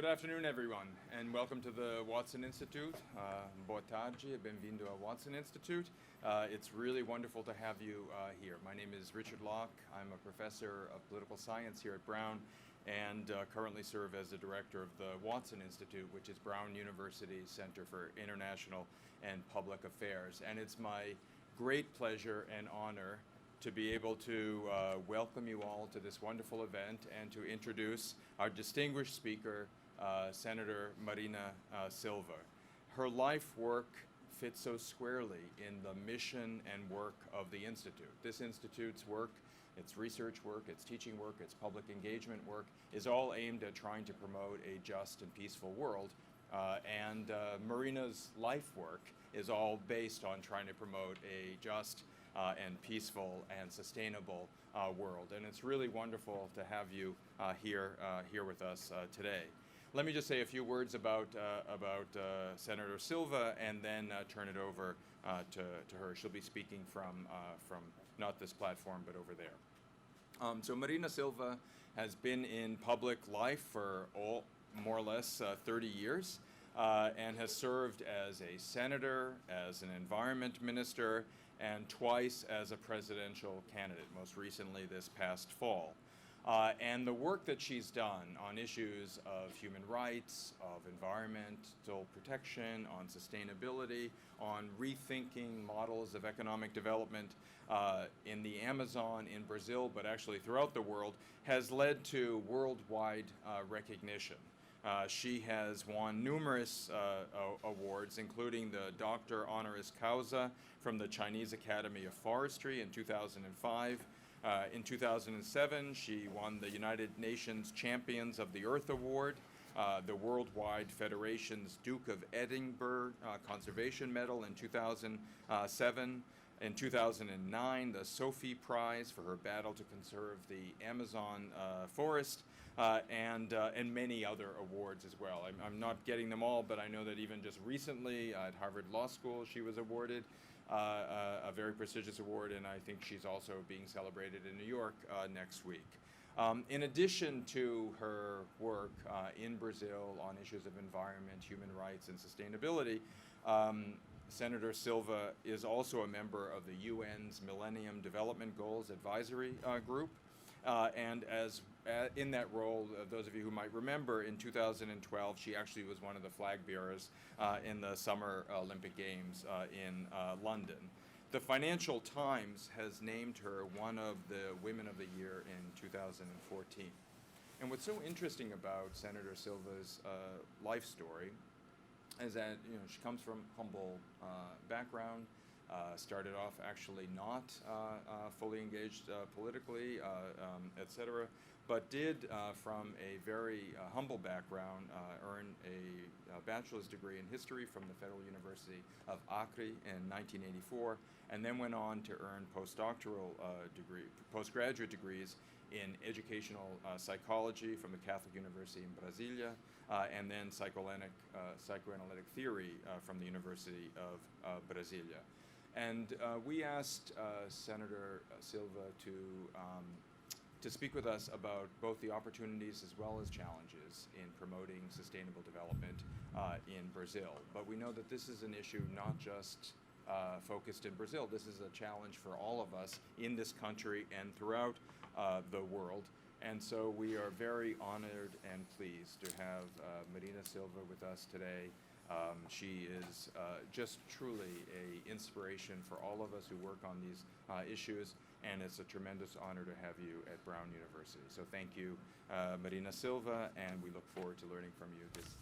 afternoon, everyone, and welcome to the Watson Institute. Boa tarde, bem-vindo ao Watson Institute. It's really wonderful to have you here. My name is Richard Locke. I'm a professor of political science here at Brown and currently serve as the director of the Watson Institute, which is Brown University's Center for International and Public Affairs. And it's my great pleasure and honor to be able to welcome you all to this wonderful event and to introduce our distinguished speaker, Senator Marina Silva. Her life work fits so squarely in the mission and work of the Institute. This Institute's work, its research work, its teaching work, its public engagement work is all aimed at trying to promote a just and peaceful world. Marina's life work is all based on trying to promote a just and peaceful and sustainable world. And it's really wonderful to have you here with us today. Let me just say a few words about Senator Silva and then turn it over to her. She'll be speaking from not this platform, but over there. So Marina Silva has been in public life for more or less 30 years and has served as a senator, as an environment minister, and twice as a presidential candidate, most recently this past fall. And the work that she's done on issues of human rights, of environmental protection, on sustainability, on rethinking models of economic development in the Amazon, in Brazil, but actually throughout the world, has led to worldwide recognition. She has won numerous awards, including the Doctor Honoris Causa from the Chinese Academy of Forestry in 2005. In 2007, she won the United Nations Champions of the Earth Award, the Worldwide Federation's Duke of Edinburgh Conservation Medal in 2007. In 2009, the Sophie Prize for her battle to conserve the Amazon forest, and many other awards as well. I'm not getting them all, but I know that even just recently at Harvard Law School, she was awarded a very prestigious award, and I think she's also being celebrated in New York next week. In addition to her work in Brazil on issues of environment, human rights, and sustainability, Senator Silva is also a member of the UN's Millennium Development Goals Advisory Group. And in that role, those of you who might remember, in 2012, she actually was one of the flag bearers in the Summer Olympic Games in London. The Financial Times has named her one of the Women of the Year in 2014. And what's so interesting about Senator Silva's life story is that she comes from humble background, started off actually not fully engaged politically, etc., but did from a very humble background earn a bachelor's degree in history from the Federal University of Acre in 1984, and then went on to earn postgraduate degrees in educational psychology from the Catholic University in Brasilia, and then psychoanalytic theory from the University of Brasilia. And we asked Senator Silva to speak with us about both the opportunities as well as challenges in promoting sustainable development in Brazil. But we know that this is an issue not just focused in Brazil. This is a challenge for all of us in this country and throughout the world. And so we are very honored and pleased to have Marina Silva with us today. She is just truly an inspiration for all of us who work on these issues, and it's a tremendous honor to have you at Brown University. So thank you, Marina Silva, and we look forward to learning from you this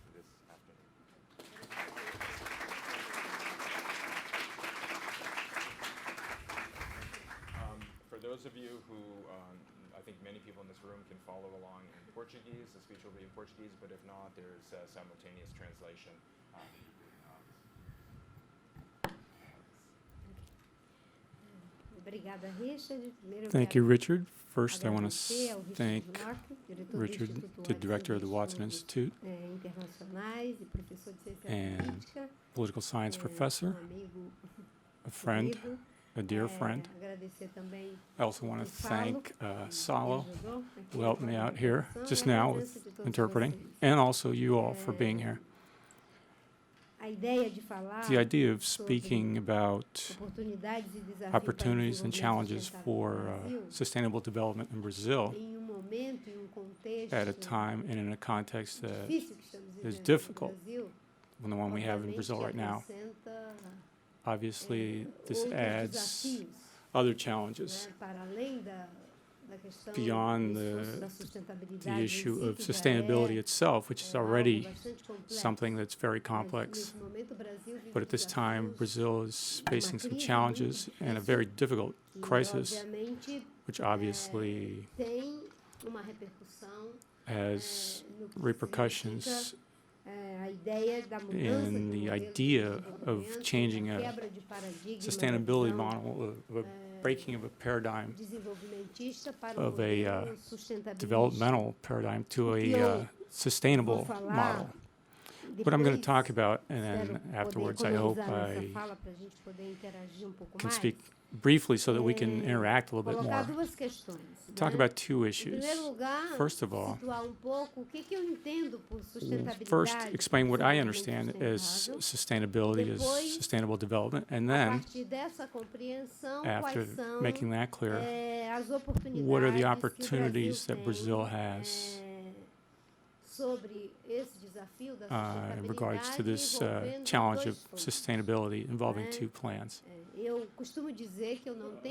afternoon. For those of you who, I think many people in this room can follow along in Portuguese, the speech will be in Portuguese, but if not, there's simultaneous translation. Thank you, Richard. First, I want to thank Richard, the director of the Watson Institute and political science professor, a friend, a dear friend. I also want to thank Salo, who helped me out here just now with interpreting, and also you all for being here. The idea of speaking about opportunities and challenges for sustainable development in Brazil at a time and in a context that is difficult than the one we have in Brazil right now. Obviously, this adds other challenges beyond the issue of sustainability itself, which is already something that's very complex. But at this time, Brazil is facing some challenges and a very difficult crisis, which obviously has repercussions in the idea of changing a sustainability model, of a breaking of a paradigm, of a developmental paradigm to a sustainable model. What I'm going to talk about, and then afterwards I hope I can speak briefly so that we can interact a little bit more. Talk about two issues. First of all, first explain what I understand as sustainability, as sustainable development, and then, after making that clear, what are the opportunities that Brazil has in regards to this challenge of sustainability involving two plans.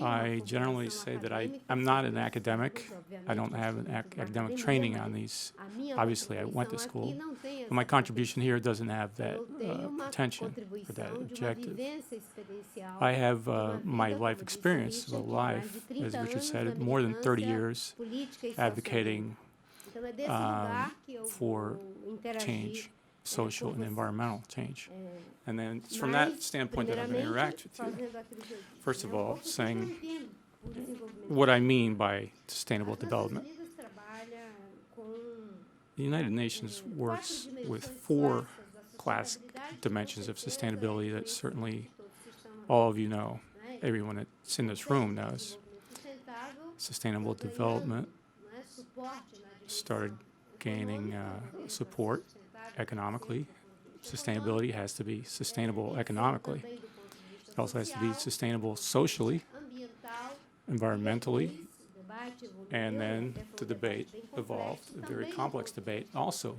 I generally say that I'm not an academic. I don't have an academic training on these. Obviously, I went to school. But my contribution here doesn't have that pretension or that objective. I have my life experience, civil life, as Richard said, more than 30 years advocating for change, social and environmental change. And then it's from that standpoint that I'm going to interact with you. First of all, saying what I mean by sustainable development. The United Nations works with 4 classic dimensions of sustainability that certainly all of you know, everyone that's in this room knows. Sustainable development started gaining support economically. Sustainability has to be sustainable economically. It also has to be sustainable socially, environmentally, and then the debate evolved, a very complex debate, also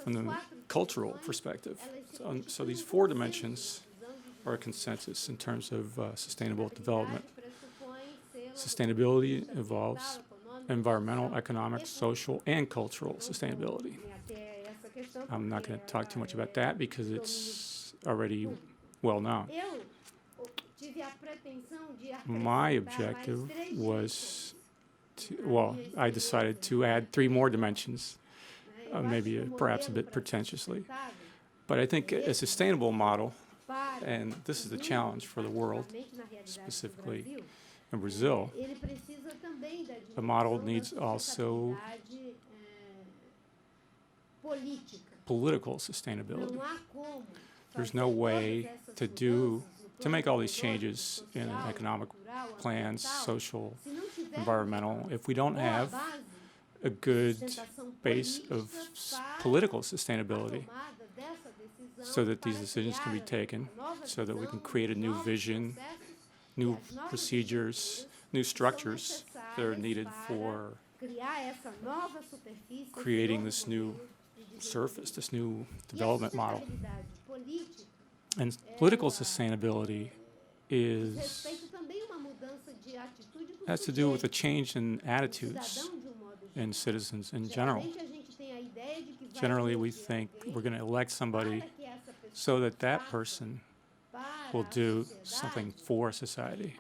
from the cultural perspective. So these 4 dimensions are a consensus in terms of sustainable development. Sustainability involves environmental, economic, social, and cultural sustainability. I'm not going to talk too much about that because it's already well known. My objective was I decided to add 3 more dimensions, perhaps a bit pretentiously. But I think a sustainable model, and this is the challenge for the world, specifically in Brazil, a model needs also political sustainability. There's no way to make all these changes in economic plans, social, environmental, if we don't have a good base of political sustainability so that these decisions can be taken, so that we can create a new vision, new procedures, new structures that are needed for creating this new surface, this new development model. And political sustainability has to do with a change in attitudes in citizens in general. Generally, we think we're going to elect somebody so that that person will do something for society.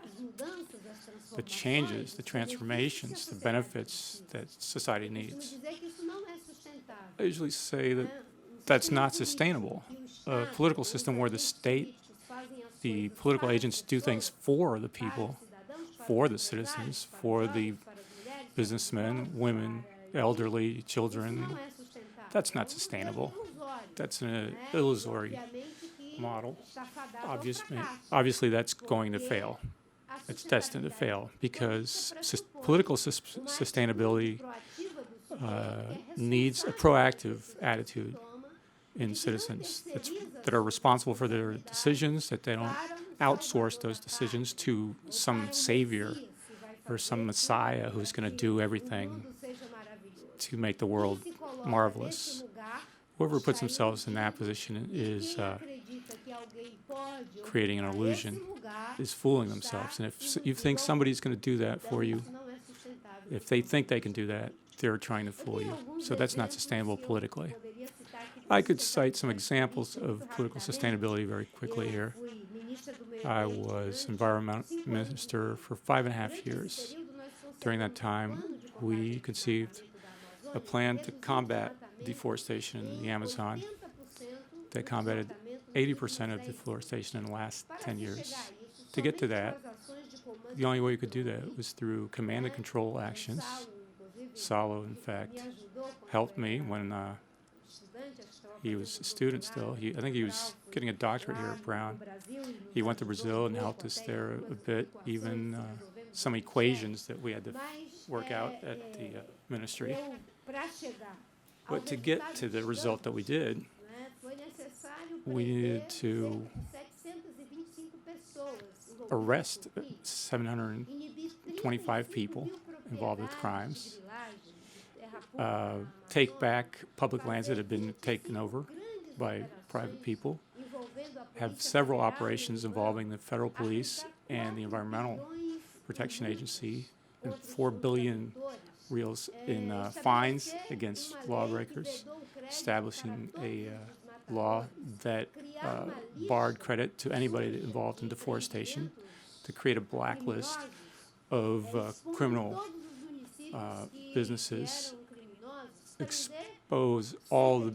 The changes, the transformations, the benefits that society needs. I usually say that that's not sustainable. A political system where the state, the political agents do things for the people, for the citizens, for the businessmen, women, elderly, children, that's not sustainable. That's an illusory model. Obviously, that's going to fail. it's destined to fail because political sustainability needs a proactive attitude in citizens that are responsible for their decisions, that they don't outsource those decisions to some savior or some messiah who's going to do everything to make the world marvelous. Whoever puts themselves in that position is creating an illusion, is fooling themselves. And if you think somebody's going to do that for you, if they think they can do that, they're trying to fool you. So that's not sustainable politically. I could cite some examples of political sustainability very quickly here. I was environmental minister for 5.5 years. During that time, we conceived a plan to combat deforestation in the Amazon that combated 80% of deforestation in the last 10 years. To get to that, the only way you could do that was through command and control actions. Salo, in fact, helped me when he was a student still. I think he was getting a doctorate here at Brown. He went to Brazil and helped us there a bit, even some equations that we had to work out at the ministry. But to get to the result that we did, we needed to arrest 725 people involved with crimes, take back public lands that had been taken over by private people, have several operations involving the federal police and the Environmental Protection Agency, and 4 billion reals in fines against lawbreakers, establishing a law that barred credit to anybody involved in deforestation, to create a blacklist of criminal businesses, expose all the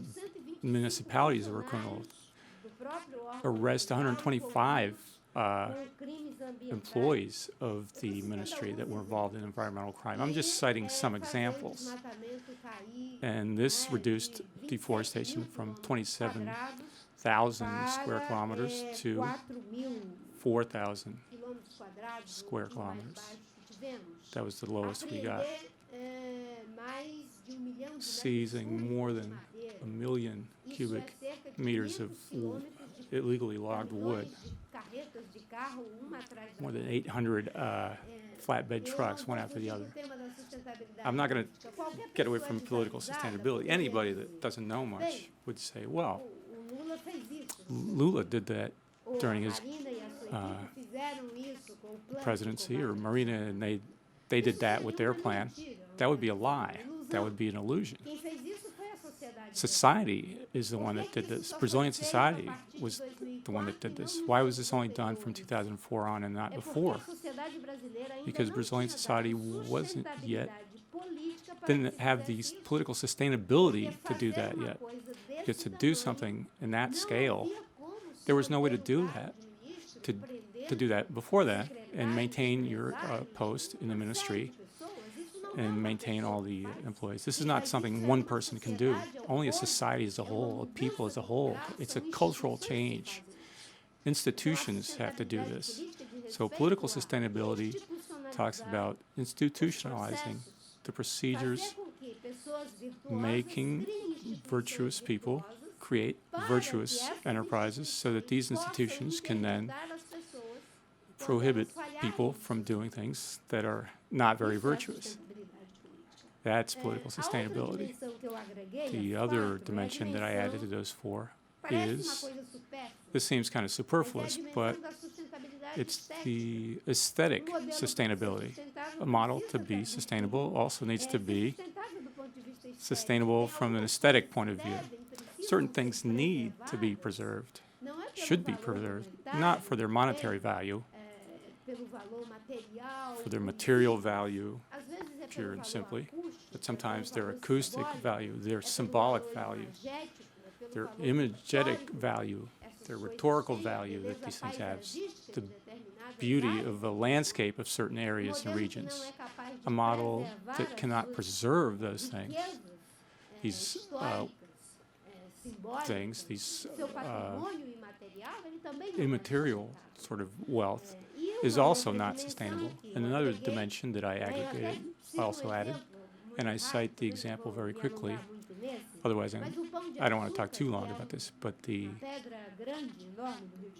municipalities that were criminal, arrest 125 employees of the ministry that were involved in environmental crime. I'm just citing some examples. And this reduced deforestation from 27,000 square kilometers to 4,000 square kilometers. That was the lowest we got. Seizing more than 1 million cubic meters of illegally logged wood. More than 800 flatbed trucks, one after the other. I'm not going to get away from political sustainability. Anybody that doesn't know much would say, well, Lula did that during his presidency, or Marina and they did that with their plan. That would be a lie. That would be an illusion. Society is the one that did this. Brazilian society was the one that did this. Why was this only done from 2004 on and not before? Because Brazilian society didn't have the political sustainability to do that yet. Because to do something in that scale, there was no way to do that, to do that before that, and maintain your post in the ministry and maintain all the employees. This is not something one person can do. Only a society as a whole, a people as a whole. It's a cultural change. Institutions have to do this. So political sustainability talks about institutionalizing the procedures, making virtuous people create virtuous enterprises so that these institutions can then prohibit people from doing things that are not very virtuous. That's political sustainability. The other dimension that I added to those four is, this seems kind of superfluous, but it's the aesthetic sustainability. A model to be sustainable also needs to be sustainable from an aesthetic point of view. Certain things need to be preserved, should be preserved, not for their monetary value, for their material value, pure and simply, but sometimes their acoustic value, their symbolic value, their imagetic value, their rhetorical value that these things have, the beauty of a landscape of certain areas and regions. A model that cannot preserve those things, these things, these immaterial sort of wealth, is also not sustainable. And another dimension that I also added, and I cite the example very quickly, otherwise I don't want to talk too long about this, but the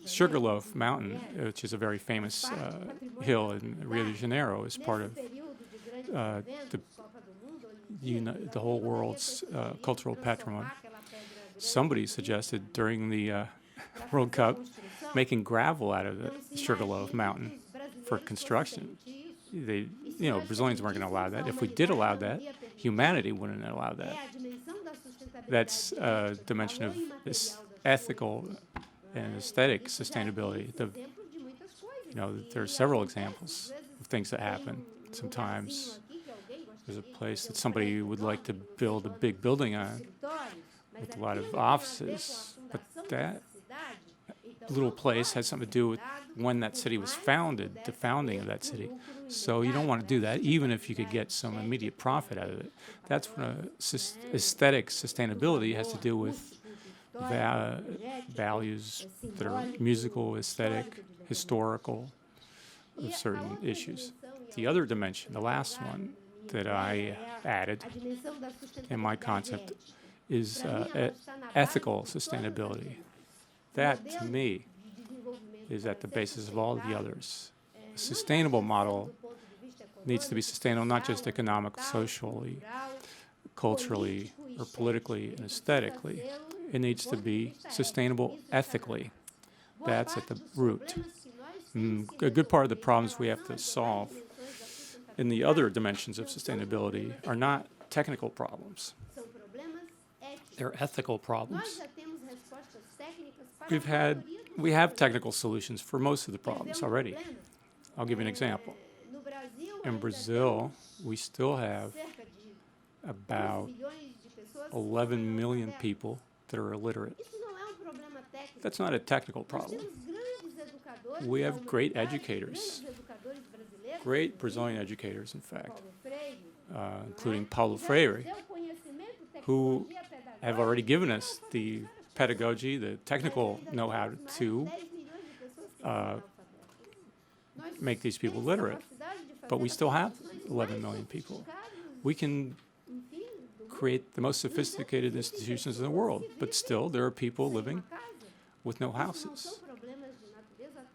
Sugarloaf Mountain, which is a very famous hill in Rio de Janeiro, is part of the whole world's cultural patrimony. Somebody suggested during the World Cup making gravel out of the Sugarloaf Mountain for construction. Brazilians weren't going to allow that. If we did allow that, humanity wouldn't allow that. That's a dimension of this ethical and aesthetic sustainability. There are several examples of things that happen. Sometimes there's a place that somebody would like to build a big building on with a lot of offices, but that little place has something to do with when that city was founded, the founding of that city. So you don't want to do that, even if you could get some immediate profit out of it. That's when aesthetic sustainability has to do with values that are musical, aesthetic, historical, of certain issues. The other dimension, the last one that I added in my concept, is ethical sustainability. That, to me, is at the basis of all of the others. A sustainable model needs to be sustainable not just economically, socially, culturally, or politically and aesthetically. It needs to be sustainable ethically. That's at the root. A good part of the problems we have to solve in the other dimensions of sustainability are not technical problems. They're ethical problems. We have technical solutions for most of the problems already. I'll give you an example. In Brazil, we still have about 11 million people that are illiterate. That's not a technical problem. We have great educators, great Brazilian educators, in fact, including Paulo Freire, who have already given us the pedagogy, the technical know-how to make these people literate. But we still have 11 million people. We can create the most sophisticated institutions in the world, but still there are people living with no houses.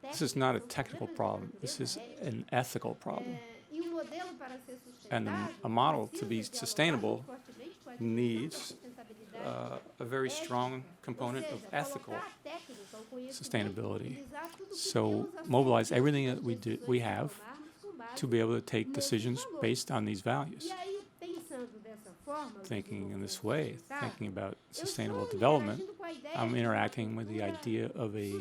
This is not a technical problem. This is an ethical problem. And a model to be sustainable needs a very strong component of ethical sustainability. So mobilize everything that we have to be able to take decisions based on these values. Thinking in this way, thinking about sustainable development, I'm interacting with the idea of a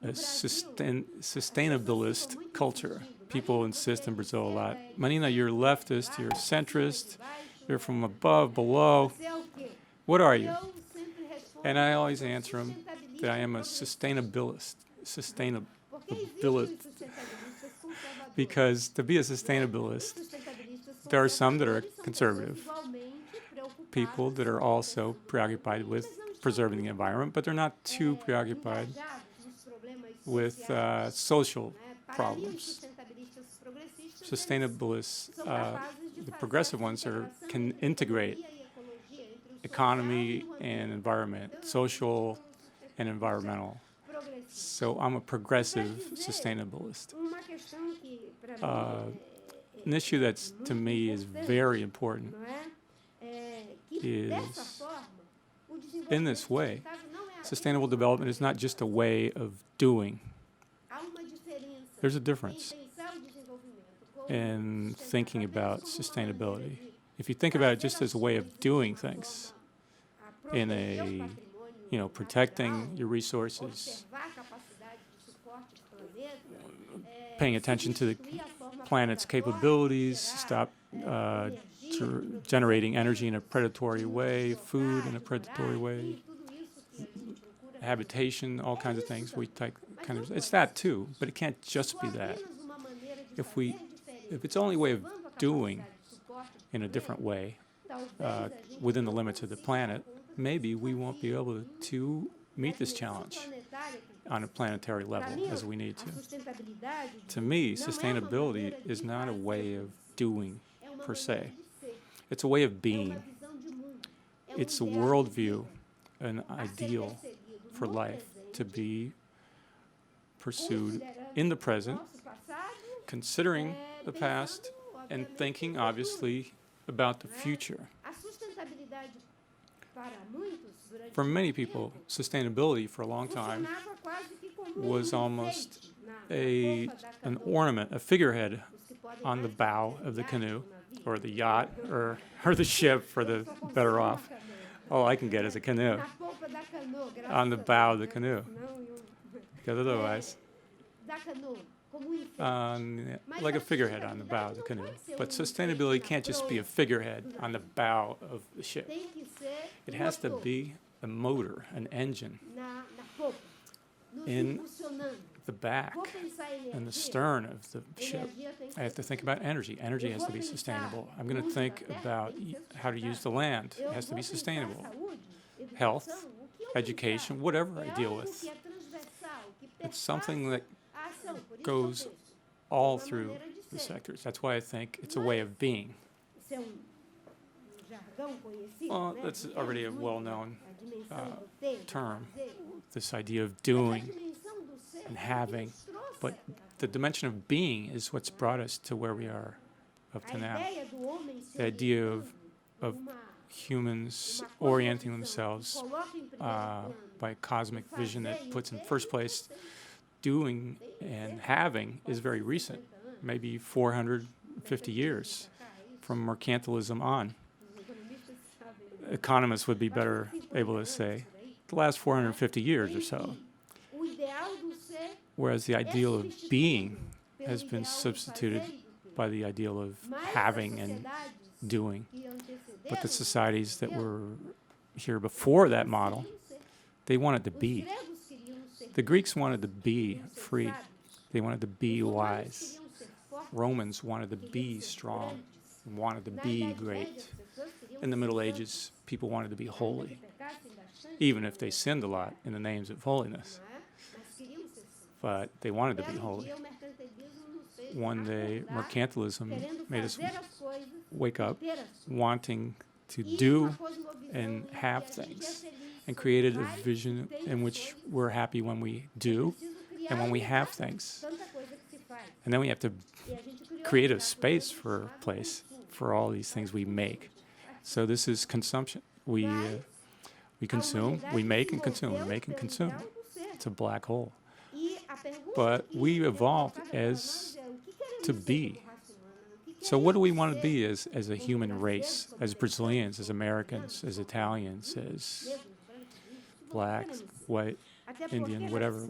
sustainabilist culture. People insist in Brazil a lot, Marina, you're leftist, you're centrist, you're from above, below. What are you? And I always answer them that I am a sustainabilist. Because to be a sustainabilist, there are some that are conservative, people that are also preoccupied with preserving the environment, but they're not too preoccupied with social problems. Sustainabilists, the progressive ones, can integrate economy and environment, social and environmental. So I'm a progressive sustainabilist. An issue that's, to me, is very important is, in this way, sustainable development is not just a way of doing. There's a difference in thinking about sustainability. If you think about it just as a way of doing things, in a, protecting your resources, paying attention to the planet's capabilities, stop generating energy in a predatory way, food in a predatory way, habitation, all kinds of things. It's that too, but it can't just be that. If it's only a way of doing in a different way, within the limits of the planet, maybe we won't be able to meet this challenge on a planetary level as we need to. To me, sustainability is not a way of doing per se. It's a way of being. It's a worldview, an ideal for life to be pursued in the present, considering the past, and thinking, obviously, about the future. For many people, sustainability for a long time was almost an ornament, a figurehead on the bow of the canoe, or the yacht, or the ship for the better off. All I can get is a canoe on the bow of the canoe. Because otherwise, like a figurehead on the bow of the canoe. But sustainability can't just be a figurehead on the bow of the ship. It has to be a motor, an engine in the back and the stern of the ship. I have to think about energy. Energy has to be sustainable. I'm going to think about how to use the land. It has to be sustainable. Health, education, whatever I deal with. It's something that goes all through the sectors. That's why I think it's a way of being. Well, that's already a well-known term, this idea of doing and having. But the dimension of being is what's brought us to where we are up to now. The idea of humans orienting themselves by cosmic vision that puts in first place doing and having is very recent, maybe 450 years from mercantilism on. Economists would be better able to say the last 450 years or so. Whereas the ideal of being has been substituted by the ideal of having and doing. But the societies that were here before that model, they wanted to be. The Greeks wanted to be free. They wanted to be wise. Romans wanted to be strong, wanted to be great. In the Middle Ages, people wanted to be holy, even if they sinned a lot in the names of holiness. But they wanted to be holy. One day, mercantilism made us wake up wanting to do and have things, and created a vision in which we're happy when we do and when we have things. And then we have to create a space for a place for all these things we make. So this is consumption. We consume, we make and consume, we make and consume. It's a black hole. But we evolved as to be. So what do we want to be as a human race, as Brazilians, as Americans, as Italians, as blacks, white, Indian, whatever?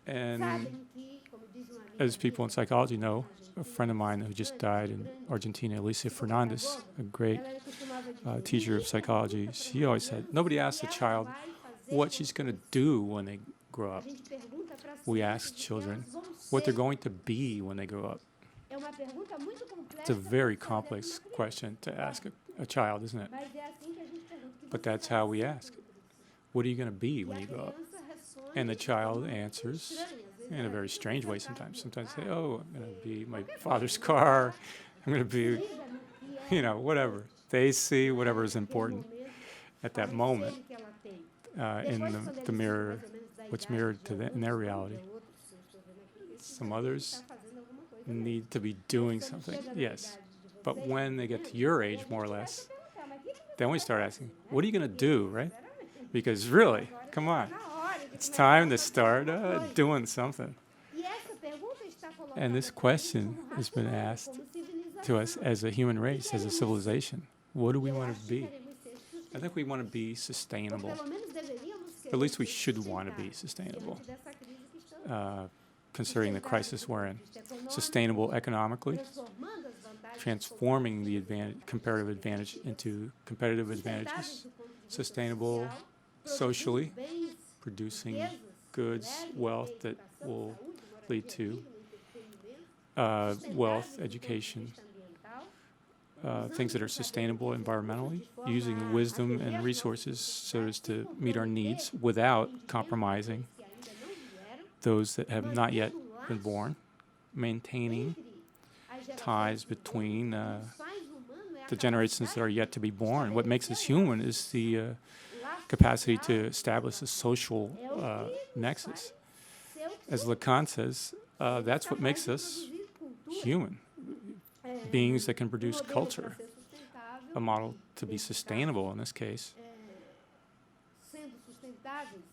And as people in psychology know, a friend of mine who just died in Argentina, Alicia Fernandez, a great teacher of psychology, she always said, nobody asks a child what she's going to do when they grow up. We ask children what they're going to be when they grow up. It's a very complex question to ask a child, isn't it? But that's how we ask. What are you going to be when you grow up? And the child answers in a very strange way sometimes. Sometimes say, oh, I'm going to be my father's car. I'm going to be, whatever. They see whatever is important at that moment in the mirror, what's mirrored to in their reality. Some others need to be doing something, yes. But when they get to your age, more or less, then we start asking, what are you going to do, right? Because really, come on, it's time to start doing something. And this question has been asked to us as a human race, as a civilization. What do we want to be? I think we want to be sustainable. At least we should want to be sustainable, considering the crisis we're in. Sustainable economically, transforming the comparative advantage into competitive advantages. Sustainable socially, producing goods, wealth that will lead to wealth, education, things that are sustainable environmentally, using wisdom and resources so as to meet our needs without compromising those that have not yet been born, maintaining ties between the generations that are yet to be born. What makes us human is the capacity to establish a social nexus. As Lacan says, that's what makes us human. Beings that can produce culture, a model to be sustainable in this case.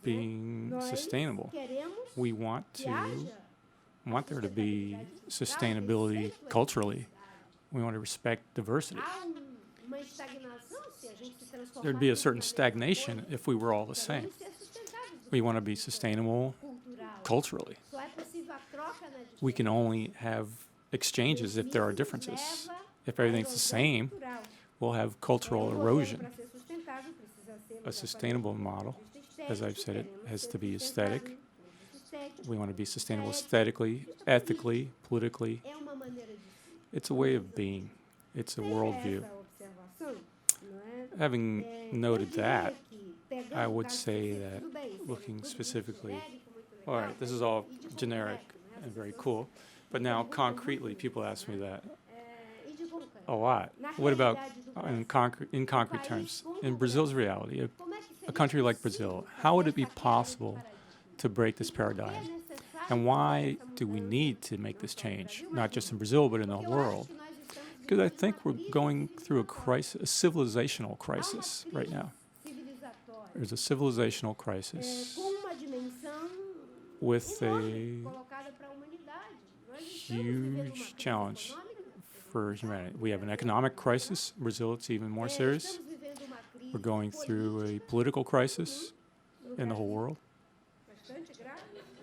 Being sustainable, we want there to be sustainability culturally. We want to respect diversity. There'd be a certain stagnation if we were all the same. We want to be sustainable culturally. We can only have exchanges if there are differences. If everything's the same, we'll have cultural erosion. A sustainable model, as I've said, it has to be aesthetic. We want to be sustainable aesthetically, ethically, politically. It's a way of being. It's a worldview. Having noted that, I would say that looking specifically, all right, this is all generic and very cool, but now concretely, people ask me that a lot. What about in concrete terms? In Brazil's reality, a country like Brazil, how would it be possible to break this paradigm? And why do we need to make this change, not just in Brazil, but in the whole world? Because I think we're going through a crisis, a civilizational crisis right now. There's a civilizational crisis with a huge challenge for humanity. We have an economic crisis. In Brazil, it's even more serious. We're going through a political crisis in the whole world.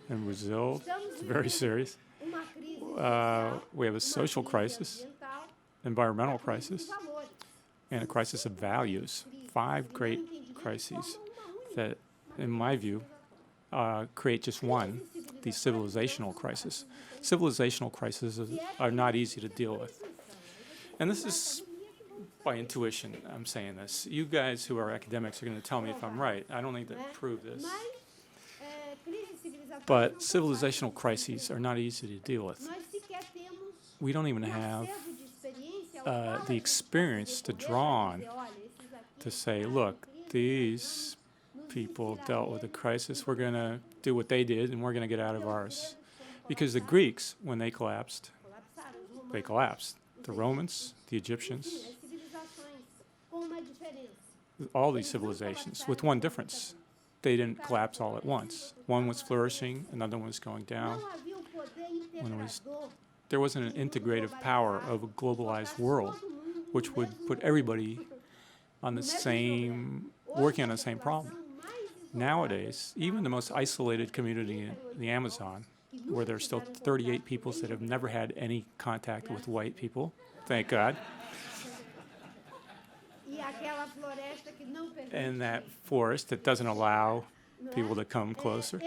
In Brazil, it's very serious. We have a social crisis, environmental crisis, and a crisis of values. 5 great crises that, in my view, create just one, the civilizational crisis. Civilizational crises are not easy to deal with. And this is by intuition, I'm saying this. You guys who are academics are going to tell me if I'm right. I don't need to prove this. But civilizational crises are not easy to deal with. We don't even have the experience to draw on to say, look, these people dealt with a crisis. We're going to do what they did, and we're going to get out of ours. Because the Greeks, when they collapsed. The Romans, the Egyptians, all these civilizations, with one difference. They didn't collapse all at once. One was flourishing, another one was going down. There wasn't an integrative power of a globalized world, which would put everybody on the same, working on the same problem. Nowadays, even the most isolated community in the Amazon, where there are still 38 peoples that have never had any contact with white people, thank God. And that forest that doesn't allow people to come closer,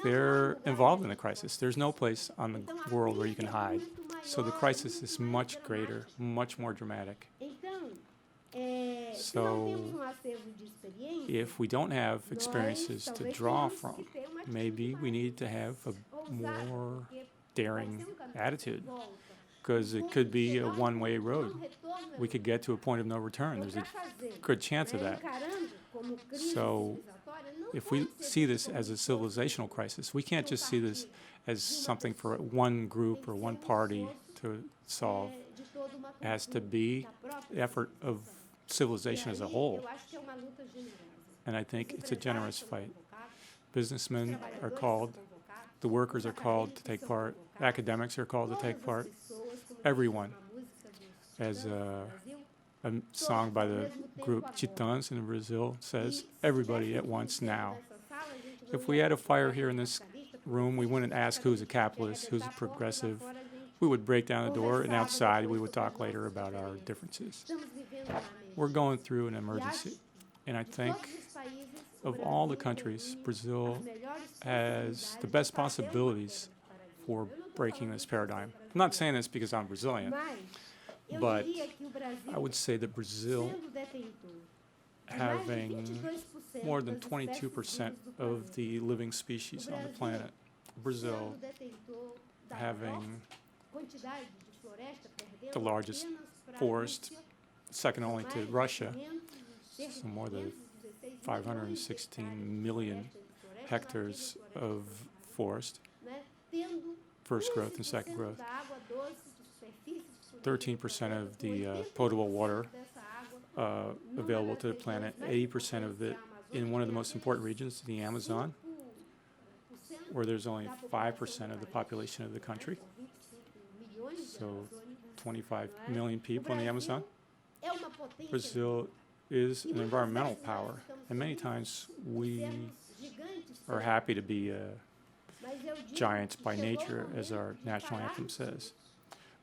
they're involved in the crisis. There's no place on the world where you can hide. So the crisis is much greater, much more dramatic. So if we don't have experiences to draw from, maybe we need to have a more daring attitude, because it could be a one-way road. We could get to a point of no return. There's a good chance of that. So if we see this as a civilizational crisis, we can't just see this as something for one group or one party to solve. It has to be the effort of civilization as a whole. And I think it's a generous fight. Businessmen are called, the workers are called to take part, academics are called to take part, everyone. As a song by the group Titãs in Brazil says, everybody at once now. If we had a fire here in this room, we wouldn't ask who's a capitalist, who's a progressive. We would break down the door, and outside we would talk later about our differences. We're going through an emergency, and I think of all the countries, Brazil has the best possibilities for breaking this paradigm. I'm not saying this because I'm Brazilian, But I would say that Brazil, having more than 22% of the living species on the planet, Brazil having the largest forest, second only to Russia, so more than 516 million hectares of forest, first growth and second growth. 13% of the potable water available to the planet, 80% of it in one of the most important regions, the Amazon, where there's only 5% of the population of the country. So 25 million people in the Amazon. Brazil is an environmental power, and many times we are happy to be giants by nature, as our national anthem says.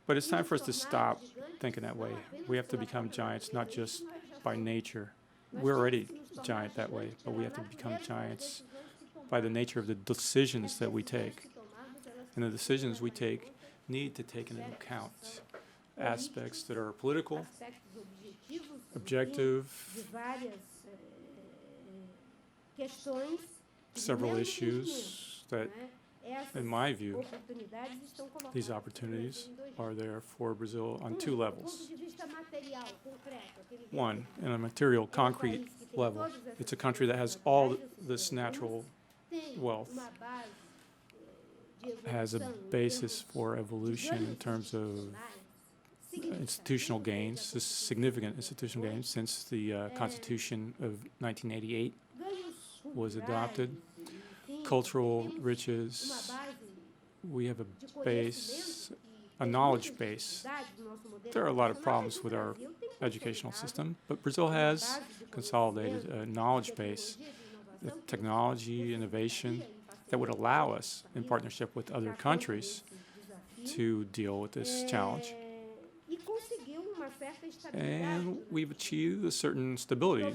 But it's time for us to stop thinking that way. We have to become giants not just by nature. We're already giant that way, but we have to become giants by the nature of the decisions that we take. And the decisions we take need to take into account aspects that are political, objective, several issues that, in my view, these opportunities are there for Brazil on two levels. One, in a material, concrete level, it's a country that has all this natural wealth, has a basis for evolution in terms of institutional gains, significant institutional gains since the Constitution of 1988 was adopted. Cultural riches, we have a base, a knowledge base. There are a lot of problems with our educational system, but Brazil has consolidated a knowledge base, technology, innovation, that would allow us, in partnership with other countries, to deal with this challenge. And we've achieved a certain stability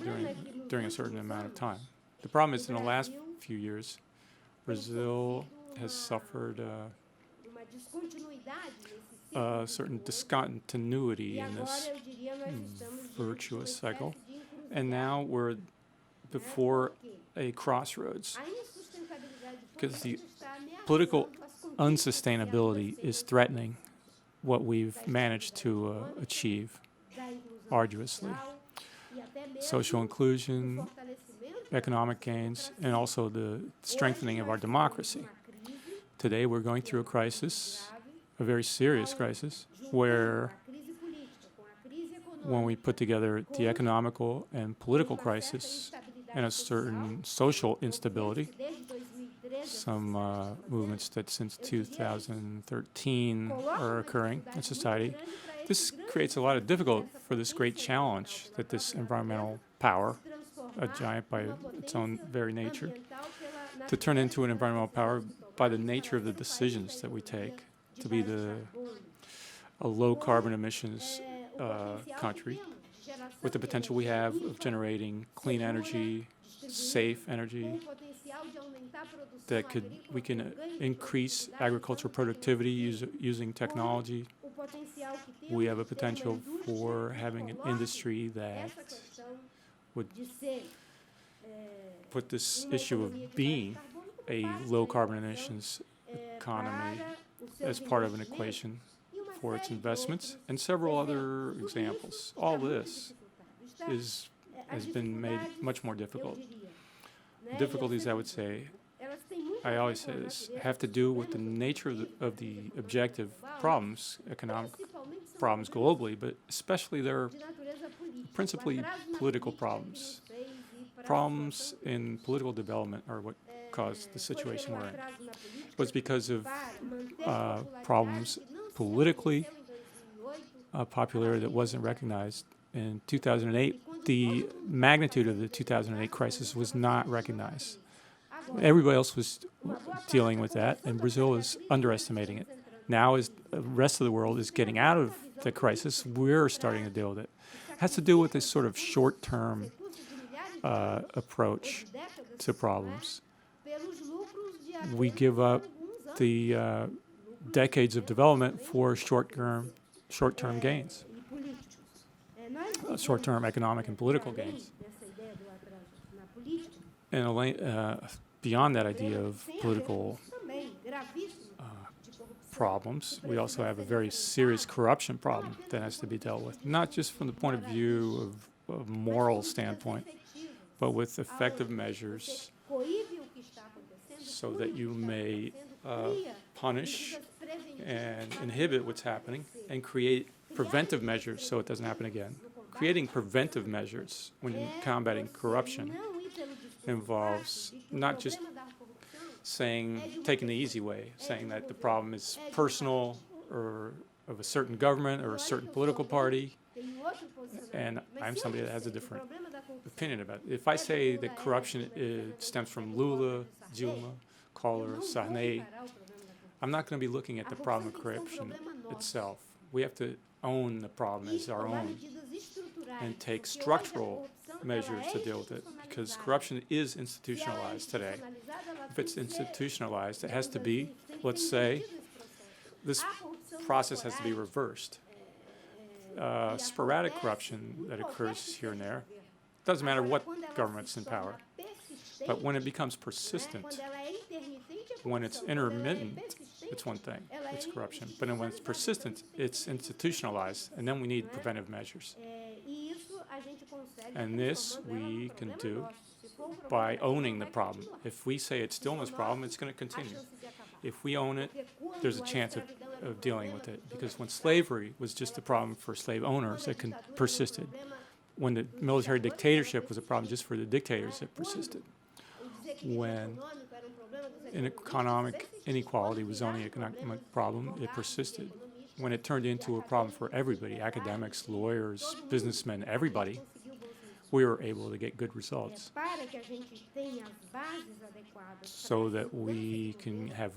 during a certain amount of time. The problem is, in the last few years, Brazil has suffered a certain discontinuity in this virtuous cycle, and now we're before a crossroads, because the political unsustainability is threatening what we've managed to achieve arduously. Social inclusion, economic gains, and also the strengthening of our democracy. Today we're going through a crisis, a very serious crisis, where when we put together the economical and political crisis and a certain social instability, some movements that since 2013 are occurring in society, this creates a lot of difficulty for this great challenge that this environmental power, a giant by its own very nature, to turn into an environmental power by the nature of the decisions that we take to be a low carbon emissions country, with the potential we have of generating clean energy, safe energy, that we can increase agricultural productivity using technology. We have a potential for having an industry that would put this issue of being a low carbon emissions economy as part of an equation for its investments, and several other examples. All this has been made much more difficult. Difficulties, I would say, I always say this, have to do with the nature of the objective problems, economic problems globally, but especially they're principally political problems. Problems in political development are what caused the situation we're in. It was because of problems politically, popularity that wasn't recognized. In 2008, the magnitude of the 2008 crisis was not recognized. Everybody else was dealing with that, and Brazil is underestimating it. Now, as the rest of the world is getting out of the crisis, we're starting to deal with it. It has to do with this sort of short-term approach to problems. We give up the decades of development for short-term gains. short-term economic and political gains. And beyond that idea of political problems, we also have a very serious corruption problem that has to be dealt with, not just from the point of view of a moral standpoint, but with effective measures so that you may punish and inhibit what's happening and create preventive measures so it doesn't happen again. Creating preventive measures when combating corruption involves not just taking the easy way, saying that the problem is personal or of a certain government or a certain political party, and I'm somebody that has a different opinion about it. If I say that corruption stems from Lula, Dilma, Collor, Sarney, I'm not going to be looking at the problem of corruption itself. We have to own the problem as our own and take structural measures to deal with it, because corruption is institutionalized today. If it's institutionalized, it has to be, let's say, this process has to be reversed. Sporadic corruption that occurs here and there, doesn't matter what government's in power, but when it becomes persistent, when it's intermittent, it's one thing, it's corruption. But when it's persistent, it's institutionalized, and then we need preventive measures. And this we can do by owning the problem. If we say it's stillness problem, it's going to continue. If we own it, there's a chance of dealing with it. Because when slavery was just a problem for slave owners, it persisted. When the military dictatorship was a problem just for the dictators, it persisted. When economic inequality was only an economic problem, it persisted. When it turned into a problem for everybody, academics, lawyers, businessmen, everybody, we were able to get good results. So that we can have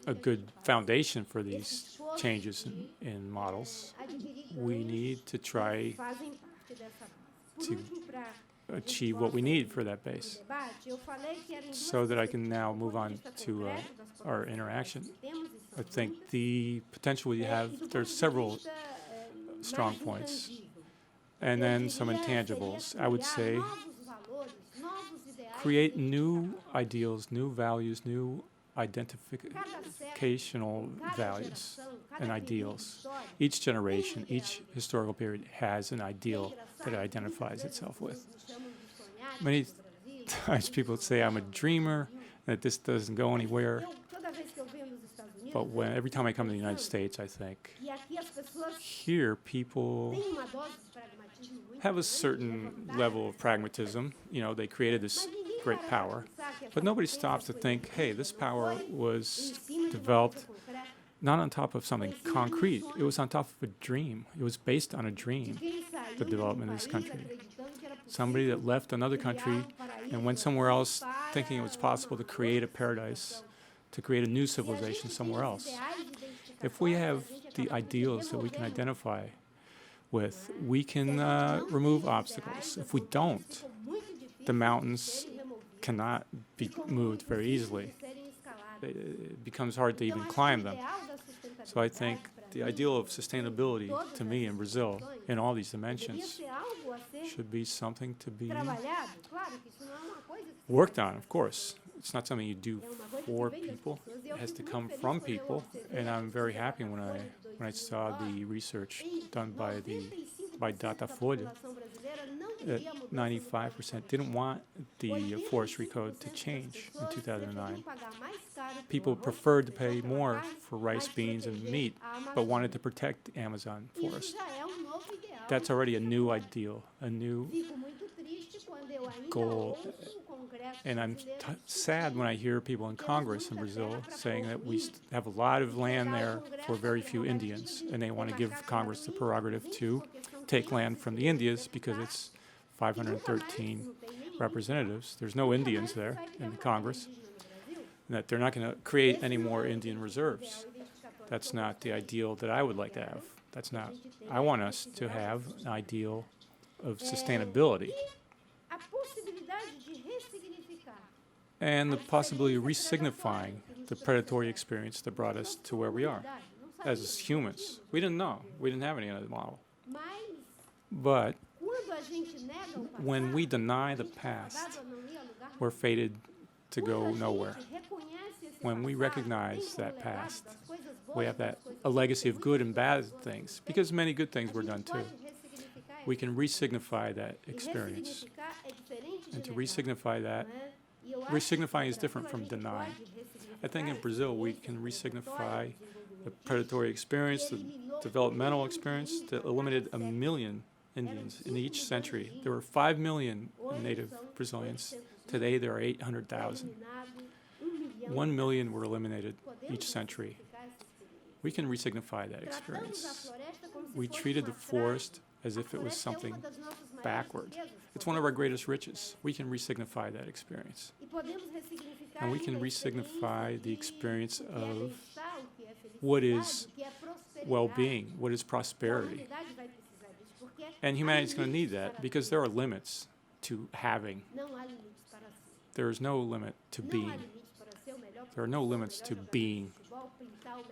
a good foundation for these changes in models, we need to try to achieve what we need for that base. So that I can now move on to our interaction. I think the potential we have, there's several strong points, and then some intangibles. I would say create new ideals, new values, new identificational values and ideals. Each generation, each historical period has an ideal that it identifies itself with. Many times people say I'm a dreamer, that this doesn't go anywhere. But every time I come to the United States, I think, here people have a certain level of pragmatism. You know, they created this great power. But nobody stops to think, hey, this power was developed not on top of something concrete. It was on top of a dream. It was based on a dream, the development of this country. Somebody that left another country and went somewhere else thinking it was possible to create a paradise, to create a new civilization somewhere else. If we have the ideals that we can identify with, we can remove obstacles. If we don't, the mountains cannot be moved very easily. It becomes hard to even climb them. So I think the ideal of sustainability, to me, in Brazil, in all these dimensions, should be something to be worked on, of course. It's not something you do for people. It has to come from people. And I'm very happy when I saw the research done by Datafolha that 95% didn't want the forestry code to change in 2009. People preferred to pay more for rice, beans, and meat, but wanted to protect the Amazon forest. That's already a new ideal, a new goal. And I'm sad when I hear people in Congress in Brazil saying that we have a lot of land there for very few Indians, and they want to give Congress the prerogative to take land from the Indians because it's 513 representatives. There's no Indians there in the Congress, and that they're not going to create any more Indian reserves. That's not the ideal that I would like to have. That's not. I want us to have an ideal of sustainability and the possibility of resignifying the predatory experience that brought us to where we are as humans. We didn't know. We didn't have any other model. But When we deny the past, we're fated to go nowhere. When we recognize that past, we have a legacy of good and bad things, because many good things were done too. We can re-signify that experience. And to re-signify that, re-signifying is different from denying. I think in Brazil we can re-signify the predatory experience, the developmental experience that eliminated 1 million Indians in each century. There were 5 million native Brazilians. Today there are 800,000. 1 million were eliminated each century. We can re-signify that experience. We treated the forest as if it was something backward. It's one of our greatest riches. We can re-signify that experience. And we can re-signify the experience of what is well-being, what is prosperity. And humanity is going to need that because there are limits to having. There is no limit to being. There are no limits to being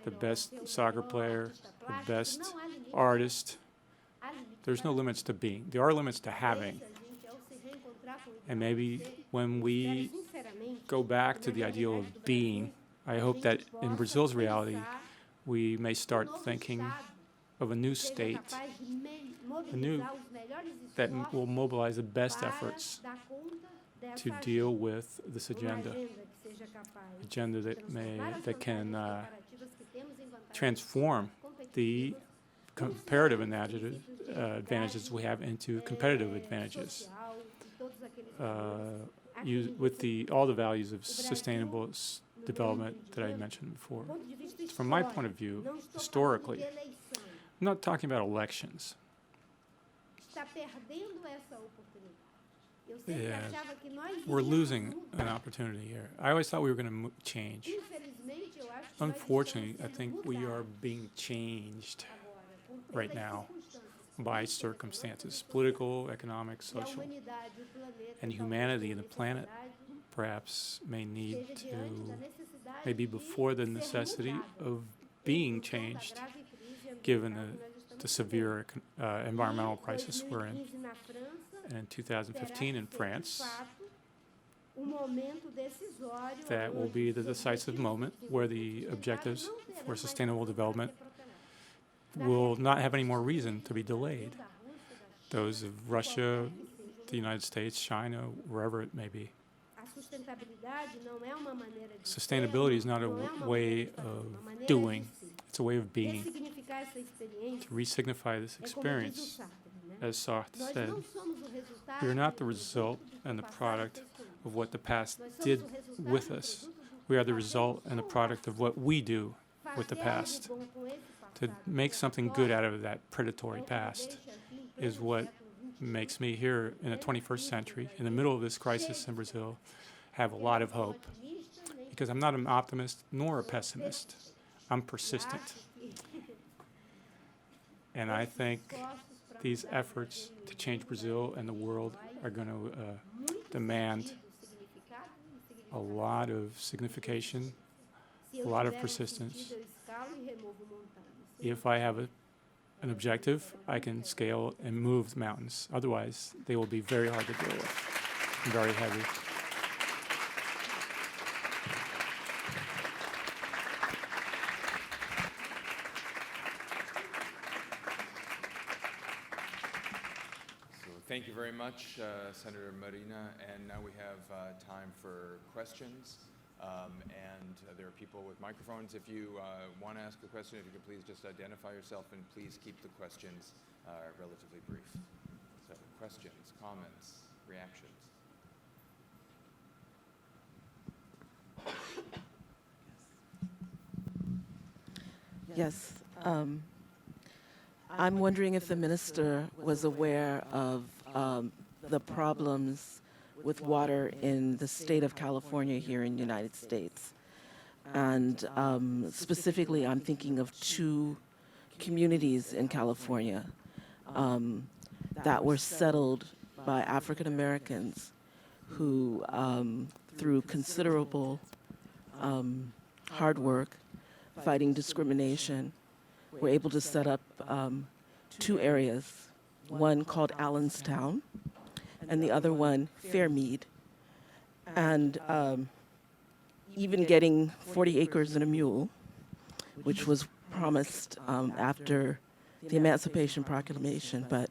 the best soccer player, the best artist. There's no limits to being. There are limits to having. And maybe when we go back to the ideal of being, I hope that in Brazil's reality, we may start thinking of a new state, that will mobilize the best efforts to deal with this agenda that can transform the comparative advantages we have into competitive advantages, with all the values of sustainable development that I mentioned before. From my point of view, historically, I'm not talking about elections. Yeah, we're losing an opportunity here. I always thought we were going to change. Unfortunately, I think we are being changed right now by circumstances, political, economic, social. And humanity and the planet perhaps may need to, maybe before the necessity of being changed, given the severe environmental crisis we're in. And in 2015 in France, that will be the decisive moment where the objectives for sustainable development will not have any more reason to be delayed. Those of Russia, the United States, China, wherever it may be. Sustainability is not a way of doing, it's a way of being. To re-signify this experience, as Sartre said, we are not the result and the product of what the past did with us. We are the result and the product of what we do with the past. To make something good out of that predatory past is what makes me here in the 21st century, in the middle of this crisis in Brazil, have a lot of hope. Because I'm not an optimist nor a pessimist. I'm persistent. And I think these efforts to change Brazil and the world are going to demand a lot of signification, a lot of persistence. If I have an objective, I can scale and move the mountains. Otherwise, they will be very hard to deal with and very heavy. Thank you very much, Senator Marina. And now we have time for questions. And there are people with microphones. If you want to ask a question, if you could please just identify yourself and please keep the questions relatively brief. So questions, comments, reactions. Yes. I'm wondering if the minister was aware of the problems with water in the state of California here in the United States. And specifically, I'm thinking of 2 communities in California that were settled by African Americans who, through considerable hard work, fighting discrimination, were able to set up 2 areas one called Allenstown, and the other one Fairmead. And even getting 40 acres and a mule, which was promised after the Emancipation Proclamation, but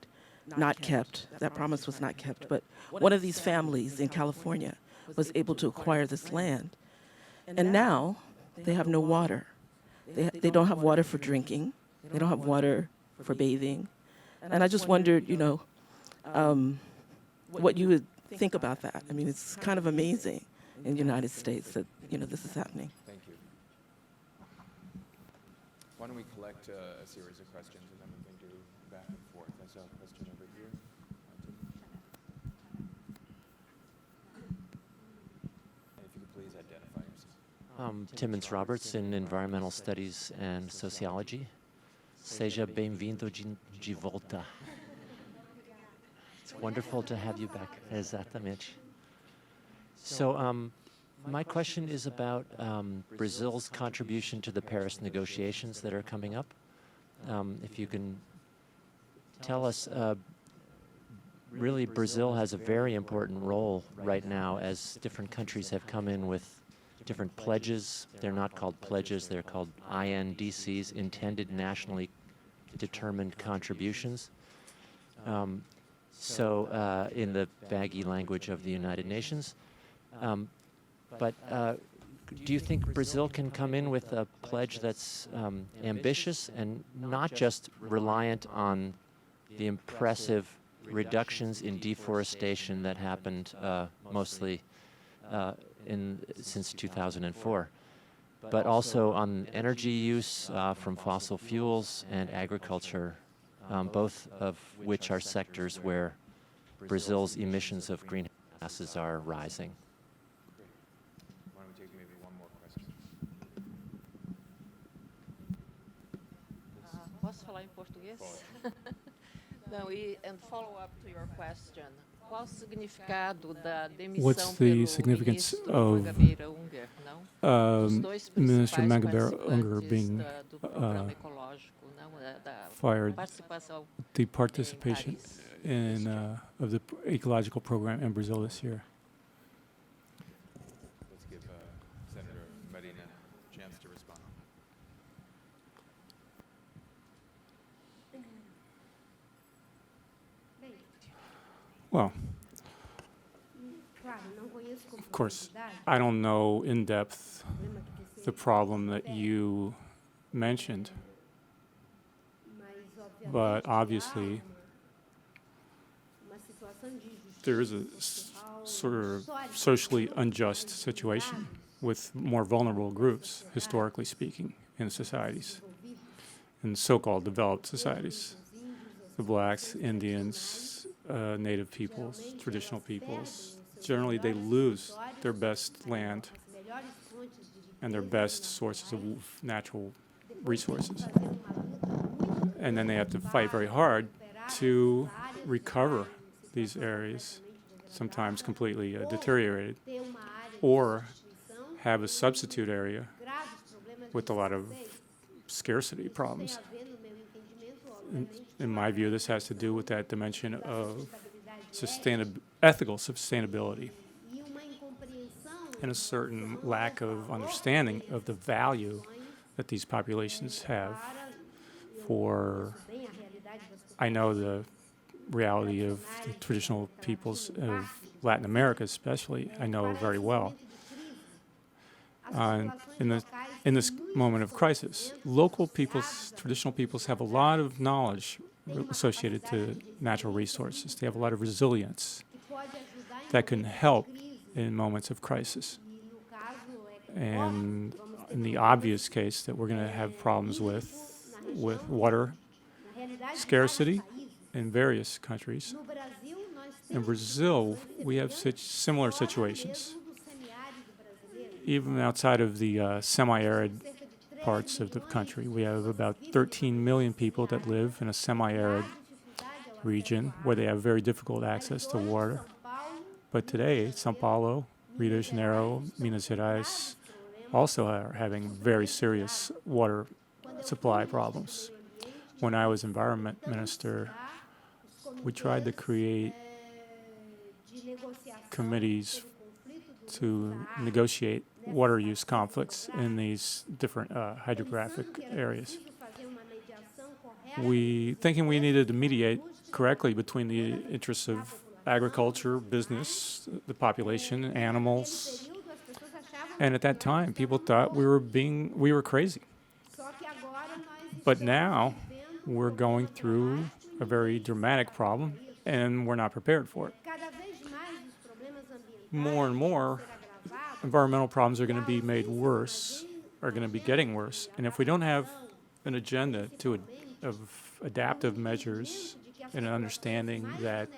not kept. That promise was not kept. But one of these families in California was able to acquire this land. And now they have no water. They don't have water for drinking. They don't have water for bathing. And I just wondered, what you would think about that. I mean, it's kind of amazing in the United States that, this is happening. Thank you. Why don't we collect a series of questions and then we can do back and forth. I saw a question over here. And if you could please identify yourself. Timmons Roberts in Environmental Studies and Sociology. Seja bem-vindo de volta. It's wonderful to have you back. Exatamente. So, my question is about Brazil's contribution to the Paris negotiations that are coming up. If you can tell us, really Brazil has a very important role right now as different countries have come in with different pledges. They're not called pledges, they're called INDCs, Intended Nationally Determined Contributions. In the baggy language of the United Nations. But do you think Brazil can come in with a pledge that's ambitious and not just reliant on the impressive reductions in deforestation that happened mostly since 2004, but also on energy use from fossil fuels and agriculture, both of which are sectors where Brazil's emissions of greenhouse gases are rising? Why don't we take maybe one more question? Posso falar em português? Não, and follow up to your question. Qual o significado da demissão What's the significance of Minister Mangabeira Unger being fired, the participation in of the ecological program in Brazil this year? Let's give Senator Marina a chance to respond. Well, of course, I don't know in depth the problem that you mentioned, but obviously there is a sort of socially unjust situation with more vulnerable groups, historically speaking, in societies, in so-called developed societies. The blacks, Indians, native peoples, traditional peoples, generally they lose their best land and their best sources of natural resources. And then they have to fight very hard to recover these areas, sometimes completely deteriorated, or have a substitute area with a lot of scarcity problems. In my view, this has to do with that dimension of ethical sustainability and a certain lack of understanding of the value that these populations have for, I know the reality of the traditional peoples of Latin America especially, I know very well. In this moment of crisis, local peoples, traditional peoples have a lot of knowledge associated to natural resources. They have a lot of resilience that can help in moments of crisis. And in the obvious case that we're going to have problems with water scarcity in various countries. In Brazil, we have such similar situations. Even outside of the semi-arid parts of the country, we have about 13 million people that live in a semi-arid region where they have very difficult access to water. But today, São Paulo, Rio de Janeiro, Minas Gerais also are having very serious water supply problems. When I was environment minister, we tried to create committees to negotiate water use conflicts in these different hydrographic areas. Thinking we needed to mediate correctly between the interests of agriculture, business, the population, animals. And at that time, people thought we were crazy. But now, we're going through a very dramatic problem, and we're not prepared for it. More and more, environmental problems are going to be made worse, are going to be getting worse. And if we don't have an agenda of adaptive measures and an understanding that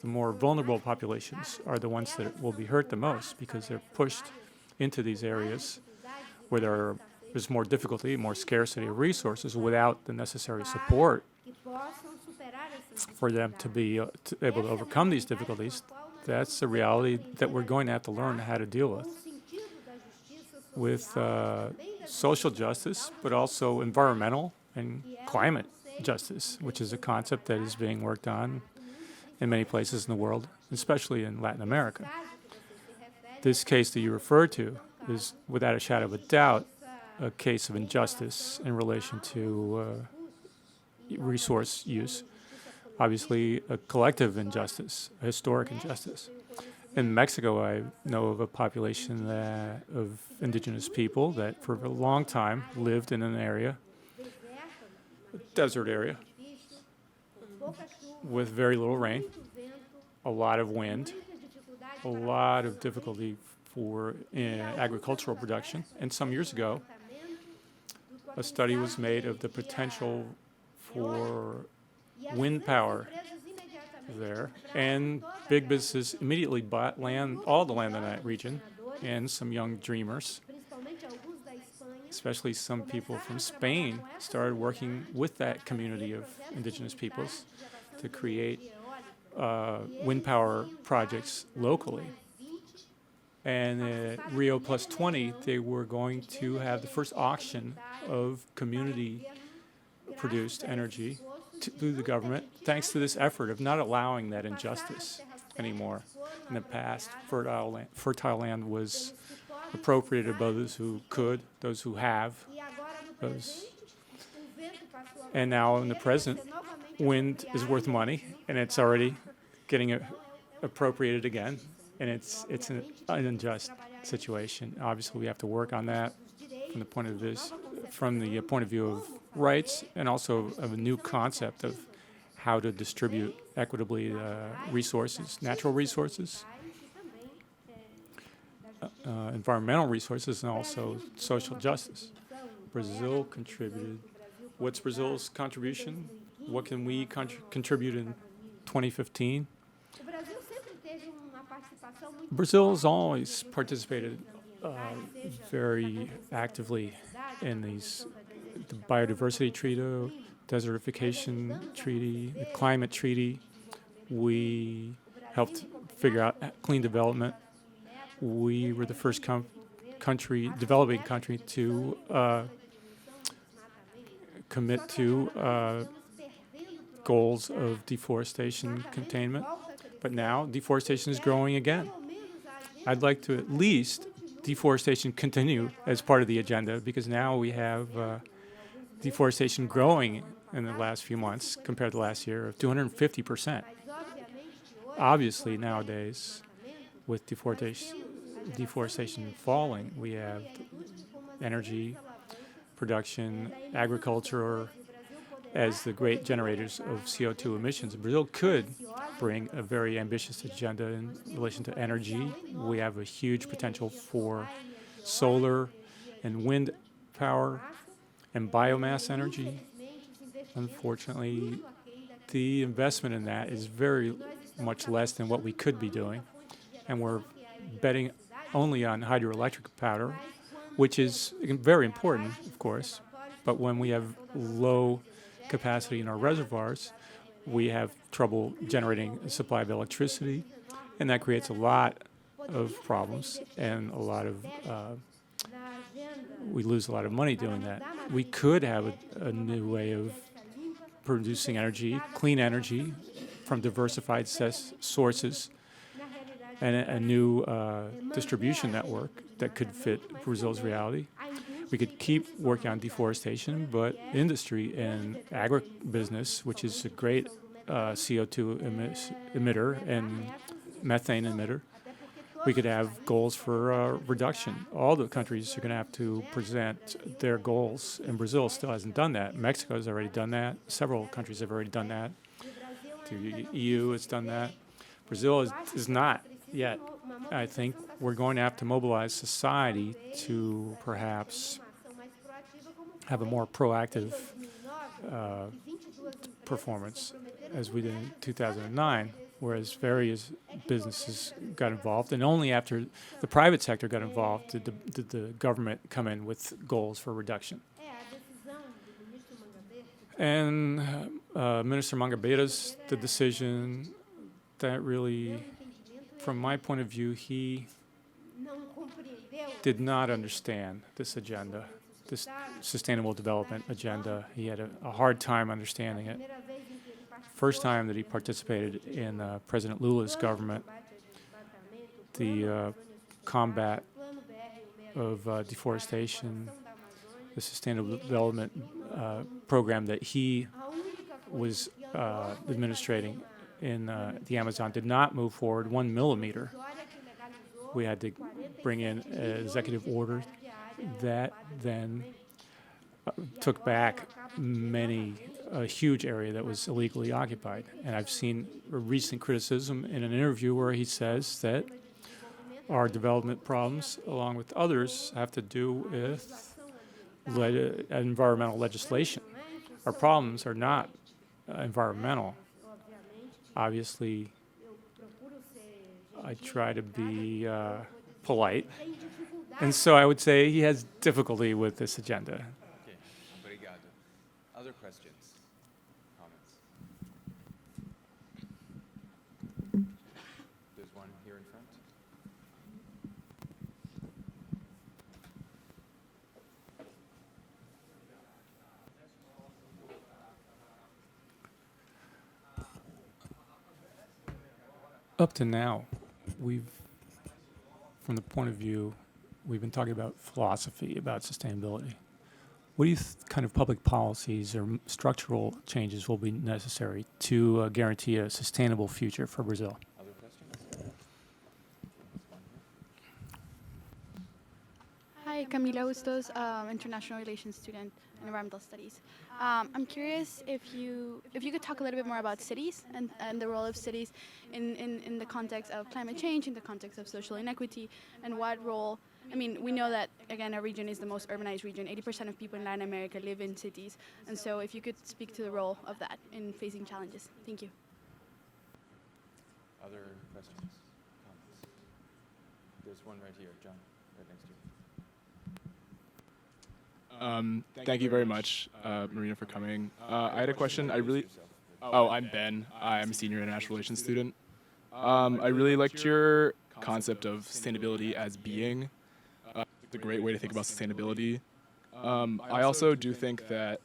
the more vulnerable populations are the ones that will be hurt the most because they're pushed into these areas where there's more difficulty, more scarcity of resources without the necessary support for them to be able to overcome these difficulties. That's a reality that we're going to have to learn how to deal with social justice, but also environmental and climate justice, which is a concept that is being worked on in many places in the world, especially in Latin America. This case that you referred to is, without a shadow of a doubt, a case of injustice in relation to resource use. Obviously, a collective injustice, a historic injustice. In Mexico, I know of a population of indigenous people that for a long time lived in an area, a desert area, with very little rain, a lot of wind, a lot of difficulty for agricultural production. And some years ago, a study was made of the potential for wind power there, and big businesses immediately bought all the land in that region, and some young dreamers, especially some people from Spain, started working with that community of indigenous peoples to create wind power projects locally. And at Rio Plus 20, they were going to have the first auction of community-produced energy through the government, thanks to this effort of not allowing that injustice anymore. In the past, fertile land was appropriated by those who could, those who have, and now in the present, wind is worth money, and it's already getting appropriated again, and it's an unjust situation. Obviously, we have to work on that from the point of view of rights, and also of a new concept of how to distribute equitably resources, natural resources, environmental resources, and also social justice. Brazil contributed. What's Brazil's contribution? What can we contribute in 2015? Brazil has always participated very actively in the biodiversity treaty, desertification treaty, the climate treaty. We helped figure out clean development. We were the first developing country to commit to goals of deforestation containment. But now deforestation is growing again. I'd like to at least deforestation continue as part of the agenda, because now we have deforestation growing in the last few months compared to last year of 250%. Obviously, nowadays, with deforestation falling, we have energy production, agriculture as the great generators of CO2 emissions. Brazil could bring a very ambitious agenda in relation to energy. We have a huge potential for solar and wind power and biomass energy. Unfortunately, the investment in that is very much less than what we could be doing, and we're betting only on hydroelectric power, which is very important, of course, but when we have low capacity in our reservoirs, we have trouble generating a supply of electricity, and that creates a lot of problems and we lose a lot of money doing that. We could have a new way of producing energy, clean energy from diversified sources and a new distribution network that could fit Brazil's reality. We could keep working on deforestation, but industry and agribusiness, which is a great CO2 emitter and methane emitter, we could have goals for reduction. All the countries are going to have to present their goals, and Brazil still hasn't done that. Mexico has already done that. Several countries have already done that. The EU has done that. Brazil is not yet. I think we're going to have to mobilize society to perhaps have a more proactive performance as we did in 2009, whereas various businesses got involved, and only after the private sector got involved did the government come in with goals for reduction. And Minister Mangabeira's the decision that really, from my point of view, he did not understand this agenda, this sustainable development agenda. He had a hard time understanding it. First time that he participated in President Lula's government, the combat of deforestation, the sustainable development program that he was administrating in the Amazon did not move forward 1 millimeter. We had to bring in an executive order that then took back a huge area that was illegally occupied. And I've seen a recent criticism in an interview where he says that our development problems, along with others, have to do with environmental legislation. Our problems are not environmental. Obviously, I try to be polite. And so I would say he has difficulty with this agenda. Okay, obrigado. Other questions, comments? There's one here in front. Up to now, from the point of view, we've been talking about philosophy, about sustainability. What do you kind of public policies or structural changes will be necessary to guarantee a sustainable future for Brazil? Other questions? Hi, Camila Bustos, international relations student in environmental studies. I'm curious if you could talk a little bit more about cities and the role of cities in the context of climate change, in the context of social inequity, and what role. I mean, we know that, again, our region is the most urbanized region. 80% of people in Latin America live in cities. And so if you could speak to the role of that in facing challenges. Thank you. Other questions, comments? There's one right here, John, right next to you. Thank you very much, Marina, for coming. I had a question. Introduce yourself. I'm Ben. I'm a senior international relations student. I really liked your concept of sustainability as being. It's a great way to think about sustainability. I also do think that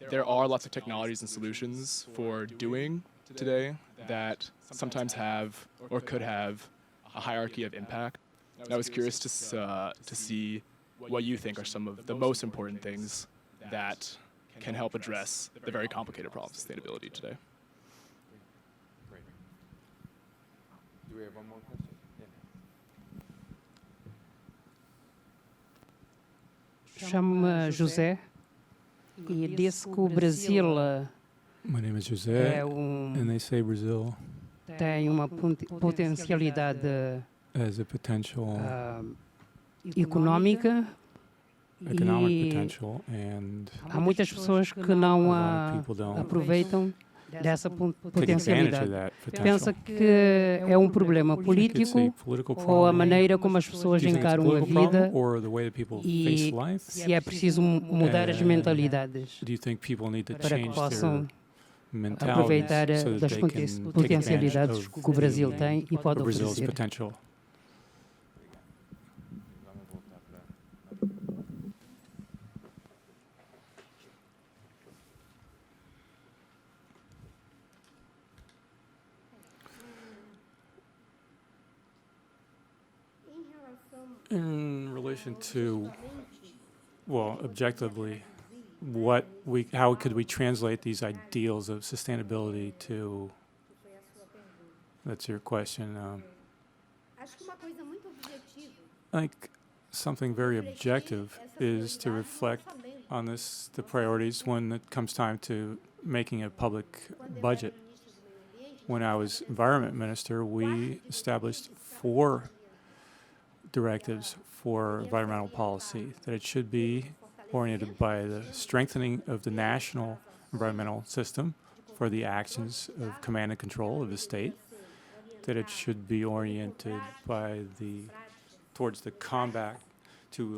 there are lots of technologies and solutions for doing today that sometimes have or could have a hierarchy of impact. And I was curious to see what you think are some of the most important things that can help address the very complicated problems of sustainability today. Great. Do we have one more question? Yeah. Chamo-me José e disse que o Brasil My name is Jose, é and they say Brazil tem uma potencialidade has a potential, económica economic e potential, and há muitas pessoas que a não lot of people don't aproveitam dessa take advantage of potencialidade. that Pensa potential. que é um problema It's a político political ou a problem. maneira como as Do pessoas you think it's a encaram a political problem vida or the way that people e face life? se é preciso mudar as mentalidades Do you think people need to para que change possam their aproveitar mentalities so that das they can take advantage potencialidades of que o Brasil tem e pode Brazil's oferecer. potential? Vamos voltar para... In relation to, well, objectively, how could we translate these ideals of sustainability to, that's your question. I think something very objective is to reflect on the priorities when it comes time to making a public budget. When I was environment minister, we established 4 directives for environmental policy, that it should be oriented by the strengthening of the national environmental system for the actions of command and control of the state, that it should be oriented by towards the combat to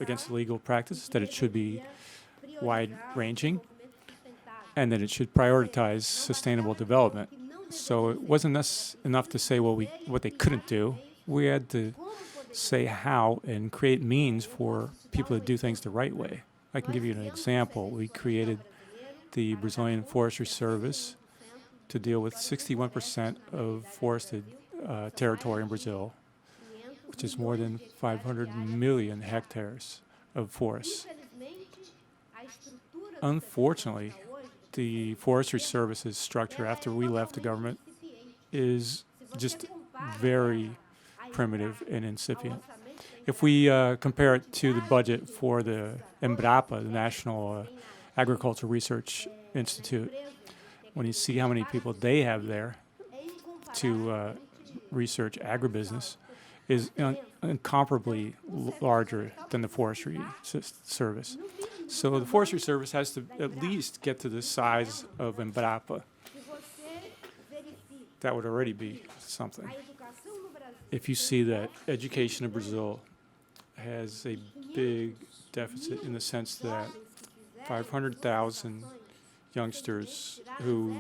against illegal practice, that it should be wide-ranging, and that it should prioritize sustainable development. So it wasn't enough to say what they couldn't do. We had to say how and create means for people to do things the right way. I can give you an example. We created the Brazilian Forestry Service to deal with 61% of forested territory in Brazil, which is more than 500 million hectares of forests. Unfortunately, the Forestry Service's structure after we left the government is just very primitive and incipient. If we compare it to the budget for the Embrapa, the National Agricultural Research Institute, when you see how many people they have there to research agribusiness, is incomparably larger than the Forestry Service. So the Forestry Service has to at least get to the size of Embrapa. That would already be something. If you see that education in Brazil has a big deficit in the sense that 500,000 youngsters who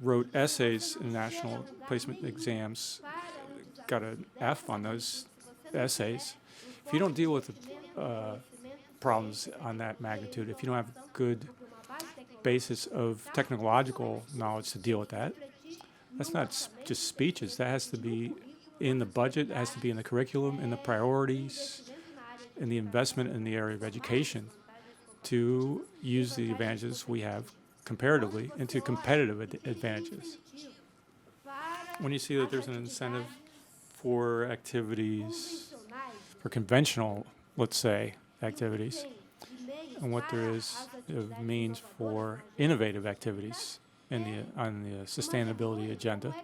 wrote essays in national placement exams got an F on those essays. If you don't deal with problems on that magnitude, if you don't have a good basis of technological knowledge to deal with that, that's not just speeches. That has to be in the budget, it has to be in the curriculum, in the priorities, in the investment in the area of education to use the advantages we have comparatively into competitive advantages. When you see that there's an incentive for activities, for conventional, let's say, activities, and what there is of means for innovative activities on the sustainability agenda,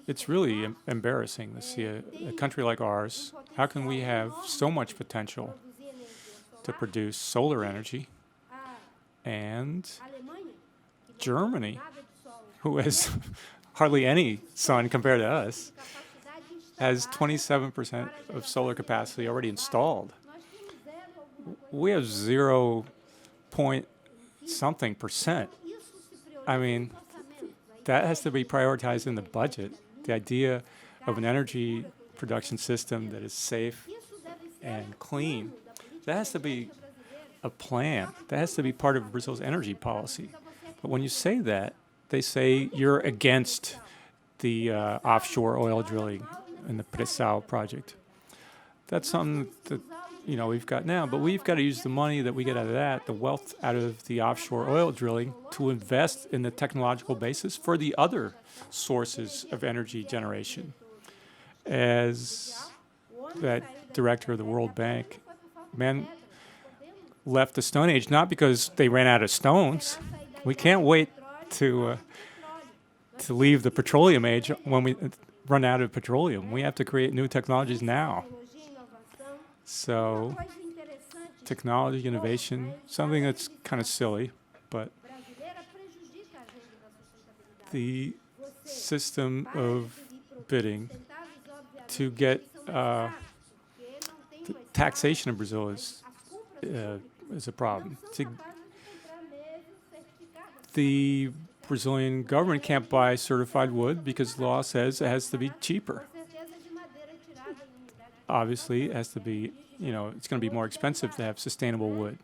it's really embarrassing to see a country like ours. How can we have so much potential to produce solar energy, and Germany, who has hardly any sun compared to us, has 27% of solar capacity already installed. We have 0 point something percent. I mean, that has to be prioritized in the budget. The idea of an energy production system that is safe and clean, that has to be a plan. That has to be part of Brazil's energy policy. But when you say that, they say you're against the offshore oil drilling in the Pre-Sal project. That's something that we've got now, but we've got to use the money that we get out of that, the wealth out of the offshore oil drilling, to invest in the technological basis for the other sources of energy generation. As that director of the World Bank, men left the Stone Age not because they ran out of stones. We can't wait to leave the petroleum age when we run out of petroleum. We have to create new technologies now. So, technology, innovation, something that's kind of silly, but the system of bidding to get the taxation in Brazil is a problem. The Brazilian government can't buy certified wood because the law says it has to be cheaper. Obviously, it has to be, it's going to be more expensive to have sustainable wood.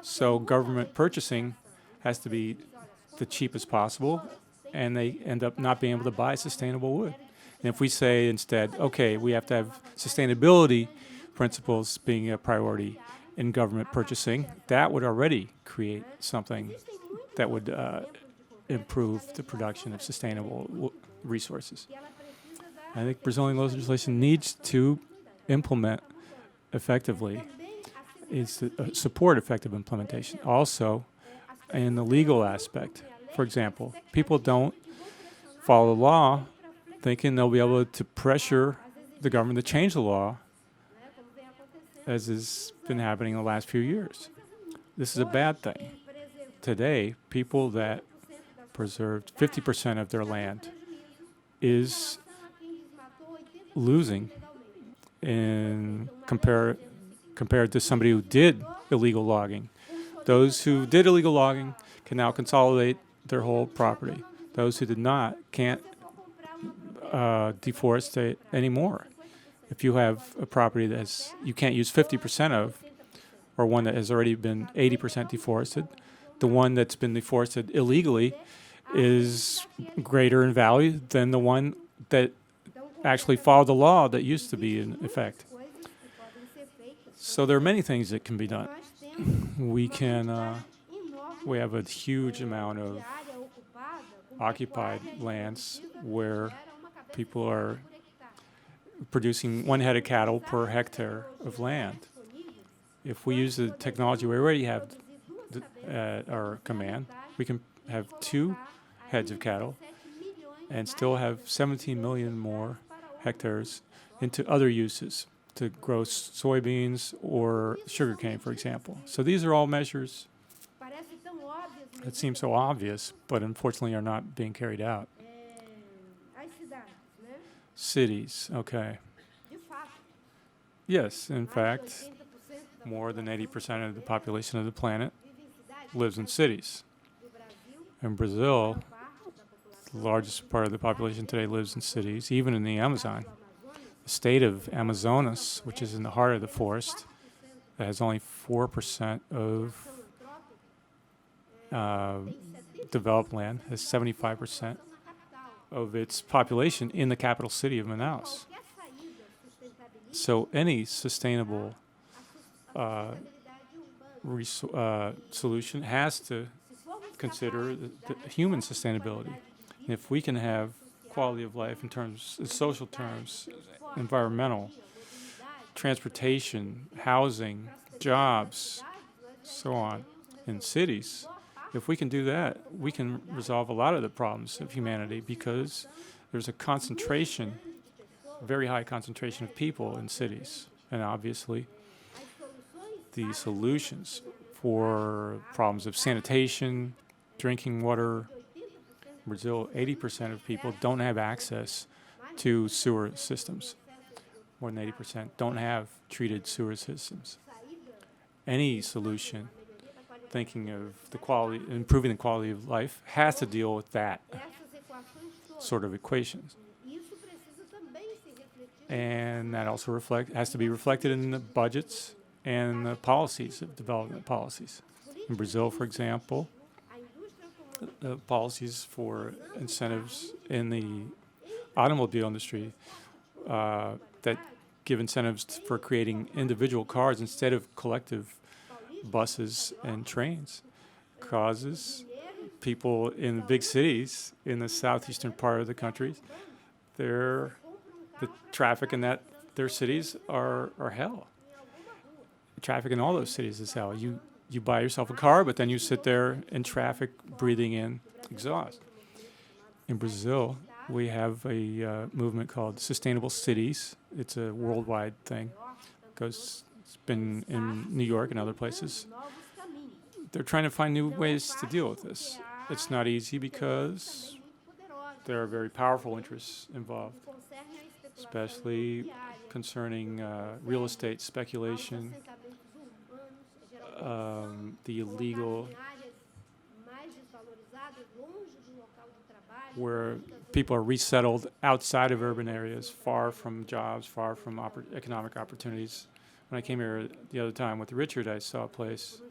So government purchasing has to be the cheapest possible, and they end up not being able to buy sustainable wood. And if we say instead, okay, we have to have sustainability principles being a priority in government purchasing, that would already create something that would improve the production of sustainable resources. I think Brazilian legislation needs to implement effectively, is to support effective implementation. Also, in the legal aspect, for example, people don't follow the law thinking they'll be able to pressure the government to change the law, as has been happening in the last few years. This is a bad thing. Today, people that preserved 50% of their land is losing in compared to somebody who did illegal logging. Those who did illegal logging can now consolidate their whole property. Those who did not can't deforestate anymore. If you have a property that you can't use 50% of, or one that has already been 80% deforested, the one that's been deforested illegally is greater in value than the one that actually followed the law that used to be in effect. So there are many things that can be done. We have a huge amount of occupied lands where people are producing 1 head of cattle per hectare of land. If we use the technology we already have at our command, we can have 2 heads of cattle and still have 17 million more hectares into other uses, to grow soybeans or sugarcane, for example. So these are all measures that seem so obvious, but unfortunately are not being carried out. Cities, okay. Yes, in fact, more than 80% of the population of the planet lives in cities. In Brazil, the largest part of the population today lives in cities, even in the Amazon. The state of Amazonas, which is in the heart of the forest, that has only 4% of developed land, has 75% of its population in the capital city of Manaus. So any sustainable solution has to consider the human sustainability. And if we can have quality of life in social terms, environmental, transportation, housing, jobs, so on, in cities, if we can do that, we can resolve a lot of the problems of humanity, because there's a concentration, very high concentration of people in cities. And obviously, the solutions for problems of sanitation, drinking water, Brazil, 80% of people don't have access to sewer systems. More than 80% don't have treated sewer systems. Any solution thinking of improving the quality of life has to deal with that sort of equations. And that also has to be reflected in the budgets and the policies of development policies. In Brazil, for example, the policies for incentives in the automobile industry that give incentives for creating individual cars instead of collective buses and trains causes people in the big cities in the southeastern part of the country, the traffic in their cities are hell. The traffic in all those cities is hell. You buy yourself a car, but then you sit there in traffic breathing in exhaust. In Brazil, we have a movement called Sustainable Cities. It's a worldwide thing. It's been in New York and other places. They're trying to find new ways to deal with this. It's not easy because there are very powerful interests involved, especially concerning real estate speculation, the illegal, where people are resettled outside of urban areas, far from jobs, far from economic opportunities. When I came here the other time with Richard, I saw a place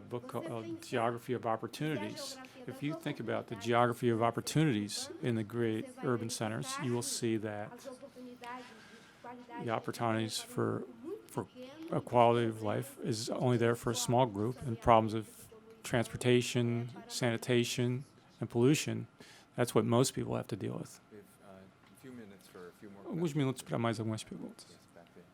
book called Geography of Opportunities. If you think about the geography of opportunities in the great urban centers, you will see that the opportunities for a quality of life is only there for a small group, and problems of transportation, sanitation, and pollution, that's what most people have to deal with. We have a few minutes for a few more Alguns questions. minutos para mais algumas perguntas. Yes, back there.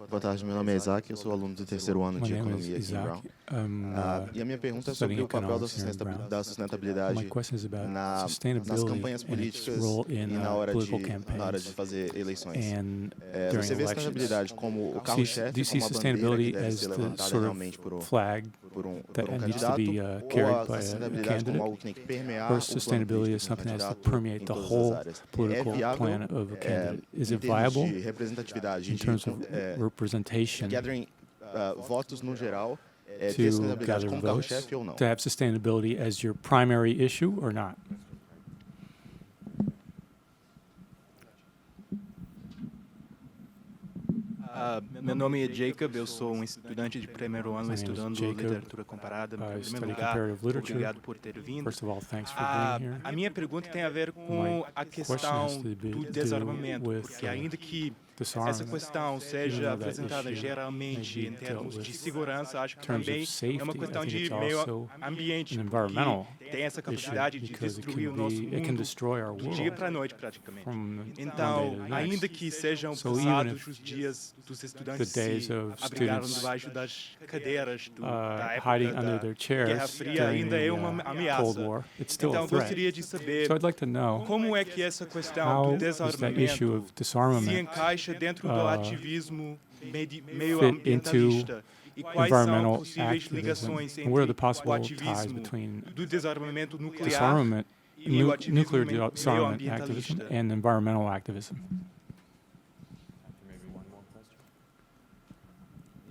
Boa tarde, meu nome é Isaac, eu sou aluno do terceiro ano My de name is Economia aqui em Brown. Isaac. I'm E a minha pergunta é studying sobre o papel economics here in Brown. da sustentabilidade My question is about nas sustainability campanhas and its políticas role e in na hora political de campaigns fazer eleições. and Você during vê a elections. sustentabilidade como o Do you carro-chefe, see como a bandeira que sustainability deve as ser the levantada sort realmente of flag that needs to candidato, be ou carried a by a sustentabilidade como candidate? algo que tem que permear Or o plano sustainability político is de um something that has to candidato permeate em the todas as whole áreas. political viável, plan of a candidate? Is em it termos viable de representatividade, in de terms of representation gathering votos no geral, ter to sustentabilidade gather como votes, carro-chefe ou não? to have sustainability as your primary issue or not? Meu nome é Jacob, eu sou um estudante de primeiro ano My name is estudando Jacob. literatura comparada. Em I primeiro study lugar, comparative literature. obrigado por ter vindo. First of all, thanks for A, being here. a minha pergunta tem a ver My com a question questão has to be do to do desarmamento, with, porque ainda que essa disarmament. questão seja Even though that apresentada issue geralmente may em be termos dealt de with segurança, acho que in terms também of safety, é uma I questão think de it's meio also ambiente, an environmental que tem essa issue capacidade de because it destruir o can nosso be, it can mundo destroy our do dia world para a noite, praticamente. from one Então, day to the ainda next. que sejam So even passados if os dias dos estudantes the days se of abrigaram students, debaixo das cadeiras da hiding época under da their Guerra chairs Fria, during ainda é the uma Cold ameaça. War, it's still Então, a threat. gostaria de saber So I'd like to know como é que essa questão how do does that issue desarmamento of se disarmament encaixa dentro do ativismo meio fit into ambientalista e quais são environmental possíveis activism, ligações and what are the entre o possible ties ativismo between do desarmamento nuclear disarmament, e o ativismo nuclear meio disarmament activism ambientalista? and environmental activism? After maybe one more question.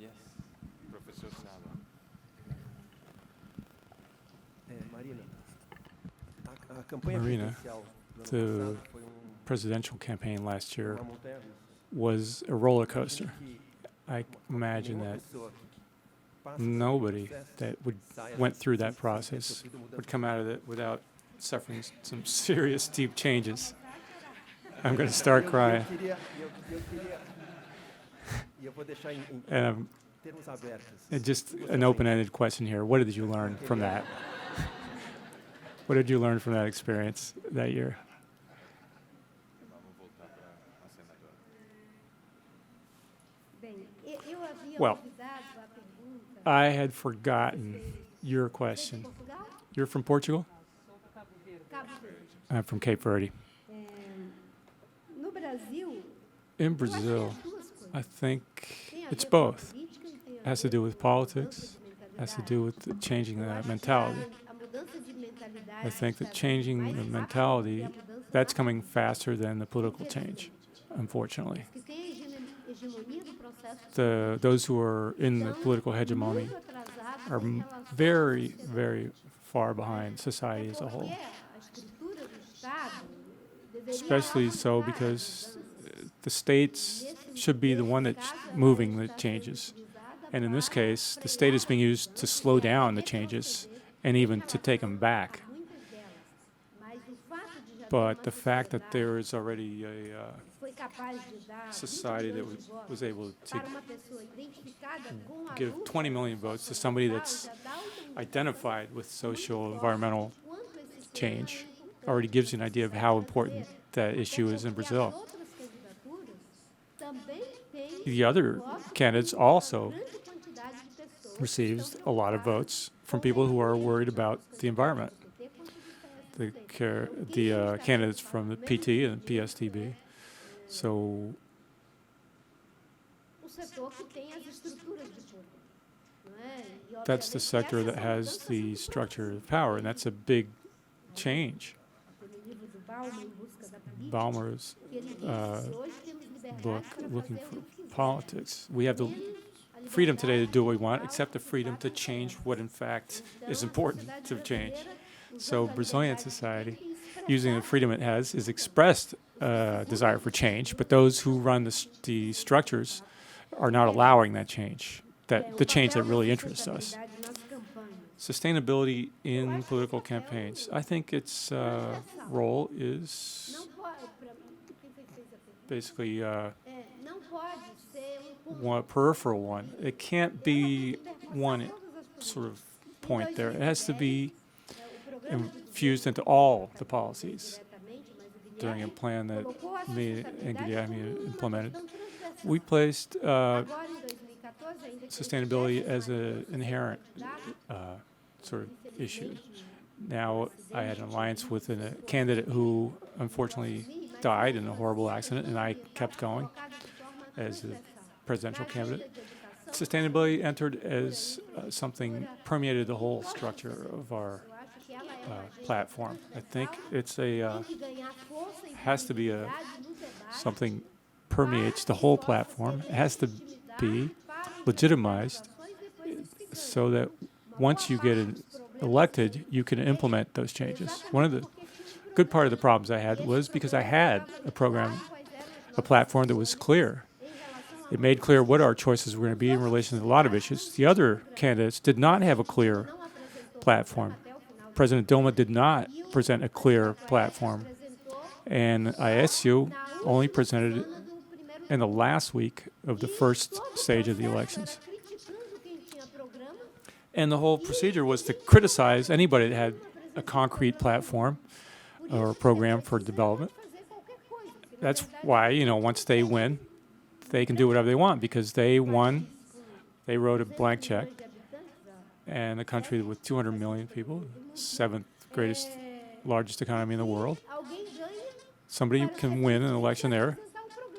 Yes, Professor Sala. Marina, the presidential campaign last year was a roller coaster. I imagine that nobody that went through that process would come out of it without suffering some serious, deep changes. I'm going to start crying. And just an open-ended question here. What did you learn from that? What did you learn from that experience that year? Vamos voltar para a senadora. Well, I had forgotten your question. You're from Portugal? I'm from Cape Verde. In Brazil, I think it's both. It has to do with politics, has to do with changing the mentality. I think that changing the mentality, that's coming faster than the political change, unfortunately. Those who are in the political hegemony are very, very far behind society as a whole. Especially so because the states should be the one that's moving the changes. And in this case, the state is being used to slow down the changes and even to take them back. But the fact that there is already a society that was able to give 20 million votes to somebody that's identified with social environmental change already gives you an idea of how important that issue is in Brazil. The other candidates also receives a lot of votes from people who are worried about the environment. The candidates from the PT and PSTB. So that's the sector that has the structure of power, and that's a big change. Ballmer's book, Looking for Politics. We have the freedom today to do what we want, except the freedom to change what in fact is important to change. So Brazilian society, using the freedom it has, is expressed desire for change, but those who run the structures are not allowing that change, the change that really interests us. Sustainability in political campaigns. I think its role is basically one peripheral one. It can't be one sort of point there. It has to be infused into all the policies during a plan that me and Guilherme implemented. We placed sustainability as an inherent sort of issue. Now, I had an alliance with a candidate who unfortunately died in a horrible accident, and I kept going as a presidential candidate. Sustainability entered as something permeated the whole structure of our platform. I think it's has to be something permeates the whole platform. It has to be legitimized so that once you get elected, you can implement those changes. One of the good part of the problems I had was because I had a platform that was clear. It made clear what our choices were going to be in relation to a lot of issues. The other candidates did not have a clear platform. President Dilma did not present a clear platform, and ISU only presented it in the last week of the first stage of the elections. And the whole procedure was to criticize anybody that had a concrete platform or a program for development. That's why, once they win, they can do whatever they want, because they won, they wrote a blank check, and a country with 200 million people, seventh largest economy in the world, somebody can win an election there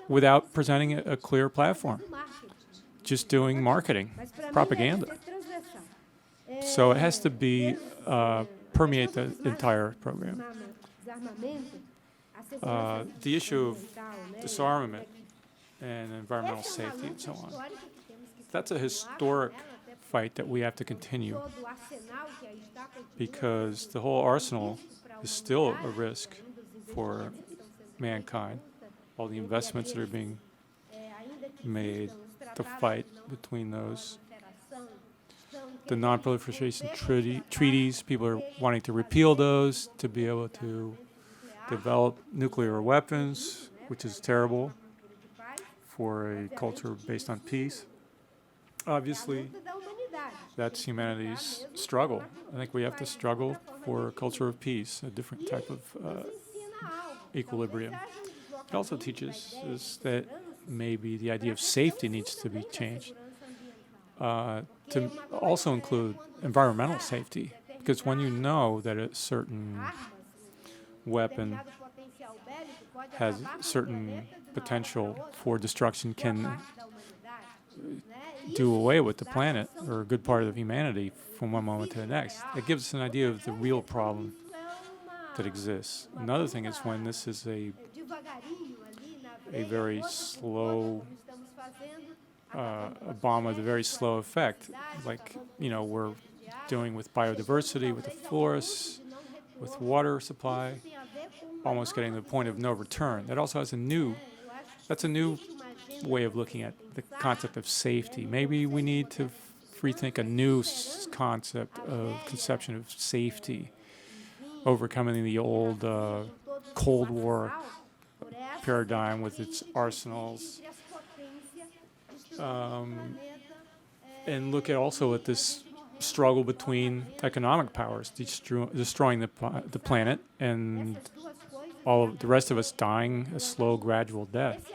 without presenting a clear platform, just doing marketing, propaganda. So it has to be permeate the entire program. The issue of disarmament and environmental safety and so on, that's a historic fight that we have to continue, because the whole arsenal is still a risk for mankind. All the investments that are being made, the fight between those. The non-proliferation treaties, people are wanting to repeal those to be able to develop nuclear weapons, which is terrible for a culture based on peace. Obviously, that's humanity's struggle. I think we have to struggle for a culture of peace, a different type of equilibrium. It also teaches us that maybe the idea of safety needs to be changed to also include environmental safety, because when you know that a certain weapon has certain potential for destruction, can do away with the planet or a good part of humanity from one moment to the next. It gives us an idea of the real problem that exists. Another thing is when this is a very slow a bomb with a very slow effect, like we're doing with biodiversity, with the forests, with water supply, almost getting to the point of no return. That also has a new way of looking at the concept of safety. Maybe we need to rethink a new conception of safety, overcoming the old Cold War paradigm with its arsenals, and look also at this struggle between economic powers destroying the planet and all of the rest of us dying a slow, gradual death.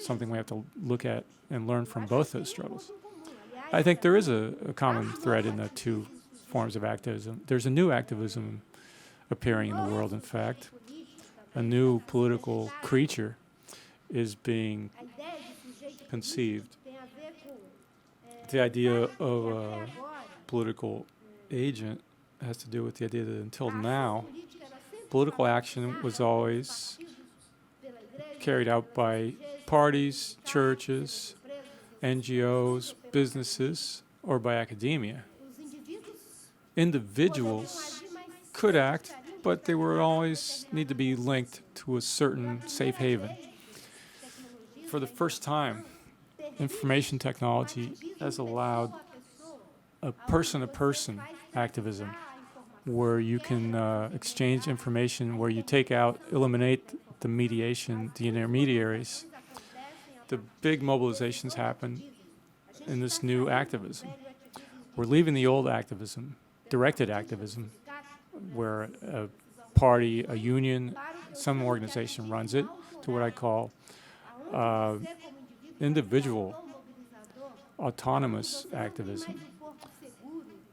Something we have to look at and learn from both those struggles. I think there is a common thread in the two forms of activism. There's a new activism appearing in the world, in fact. A new political creature is being conceived. The idea of a political agent has to do with the idea that until now, political action was always carried out by parties, churches, NGOs, businesses, or by academia. Individuals could act but they were always need to be linked to a certain safe haven. For the first time, information technology has allowed a person-to-person activism where you can exchange information, where you eliminate the mediation, the intermediaries. The big mobilizations happen in this new activism. We're leaving the old activism, directed activism, where a party, a union, some organization runs it, to what I call individual, autonomous activism,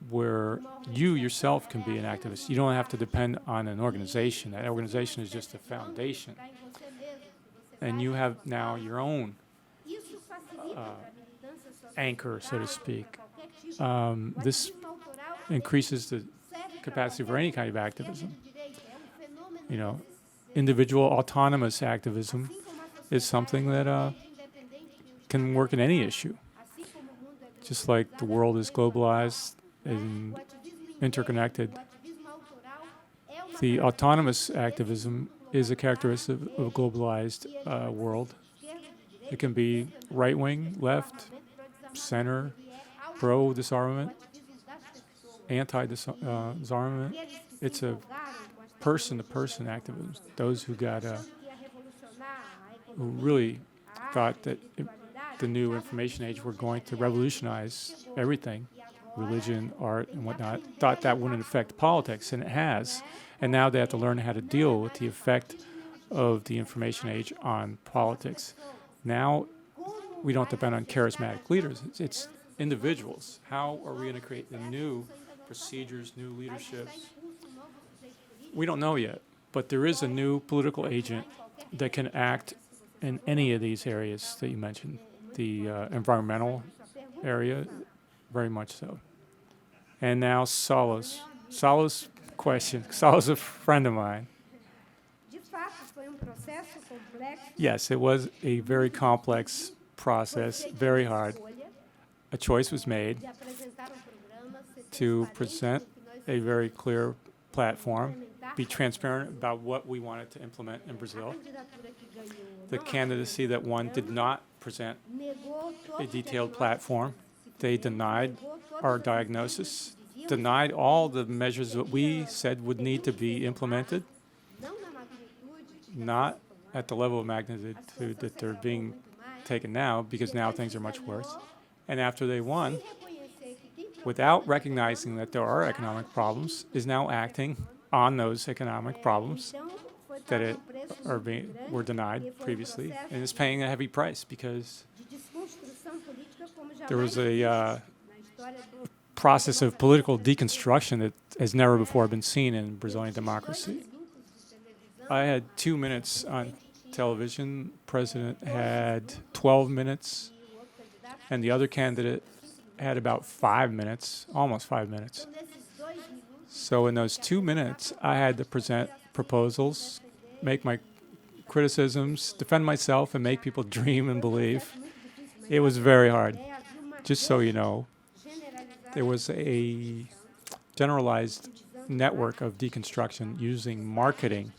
where you yourself can be an activist. You don't have to depend on an organization. That organization is just a foundation. And you have now your own anchor, so to speak. This increases the capacity for any kind of activism. You know, individual autonomous activism is something that can work in any issue. Just like the world is globalized and interconnected, the autonomous activism is a characteristic of a globalized world. It can be right-wing, left, center, pro-disarmament, anti-disarmament. It's a person-to-person activism. Those who who really thought that the new information age were going to revolutionize everything, religion, art, and whatnot, thought that wouldn't affect politics, and it has. And now they have to learn how to deal with the effect of the information age on politics. Now we don't depend on charismatic leaders. It's individuals. How are we going to create the new procedures, new leaderships? We don't know yet, but there is a new political agent that can act in any of these areas that you mentioned. The environmental area, very much so. And now Saulo's question. Saulo's a friend of mine. Yes, it was a very complex process, very hard. A choice was made to present a very clear platform, be transparent about what we wanted to implement in Brazil. The candidacy that won did not present a detailed platform. They denied our diagnosis, denied all the measures that we said would need to be implemented, not at the level of magnitude that they're being taken now, because now things are much worse. And after they won, without recognizing that there are economic problems, is now acting on those economic problems that were denied previously, and is paying a heavy price because there was a process of political deconstruction that has never before been seen in Brazilian democracy. I had 2 minutes on television. President had 12 minutes, and the other candidate had about 5 minutes, almost 5 minutes. So in those 2 minutes, I had to present proposals, make my criticisms, defend myself, and make people dream and believe. It was very hard. Just so you know, there was a generalized network of deconstruction using marketing,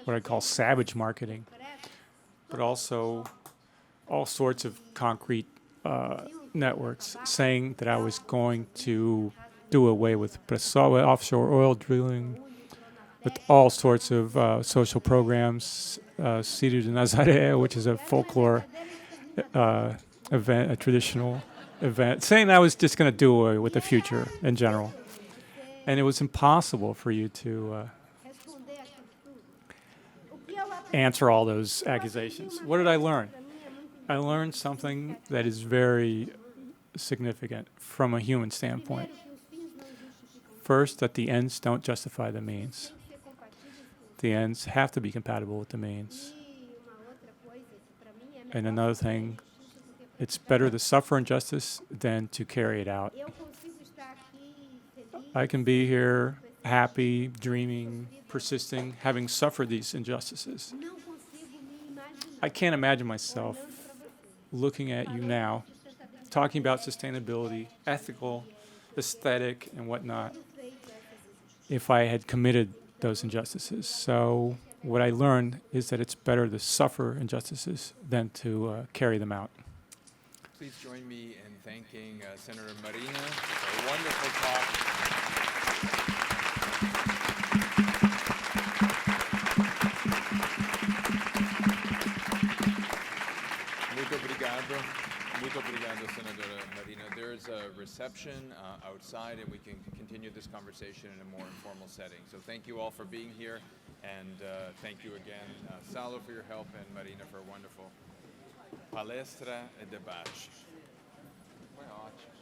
what I call savage marketing, but also all sorts of concrete networks saying that I was going to do away with offshore oil drilling, with all sorts of social programs, Círio de Nazaré, which is a folklore event, a traditional event, saying I was just going to do away with the future in general. And it was impossible for you to answer all those accusations. What did I learn? I learned something that is very significant from a human standpoint. First, that the ends don't justify the means. The ends have to be compatible with the means. And another thing, it's better to suffer injustice than to carry it out. I can be here happy, dreaming, persisting, having suffered these injustices. I can't imagine myself looking at you now, talking about sustainability, ethical, aesthetic, and whatnot, if I had committed those injustices. So what I learned is that it's better to suffer injustices than to carry them out. Please join me in thanking Senator Marina for a wonderful talk. Muito obrigado, Senadora Marina. There's a reception outside, and we can continue this conversation in a more informal setting. So thank you all for being here, and thank you again, Salo, for your help, and Marina for a wonderful palestra e debate. Foi ótimo.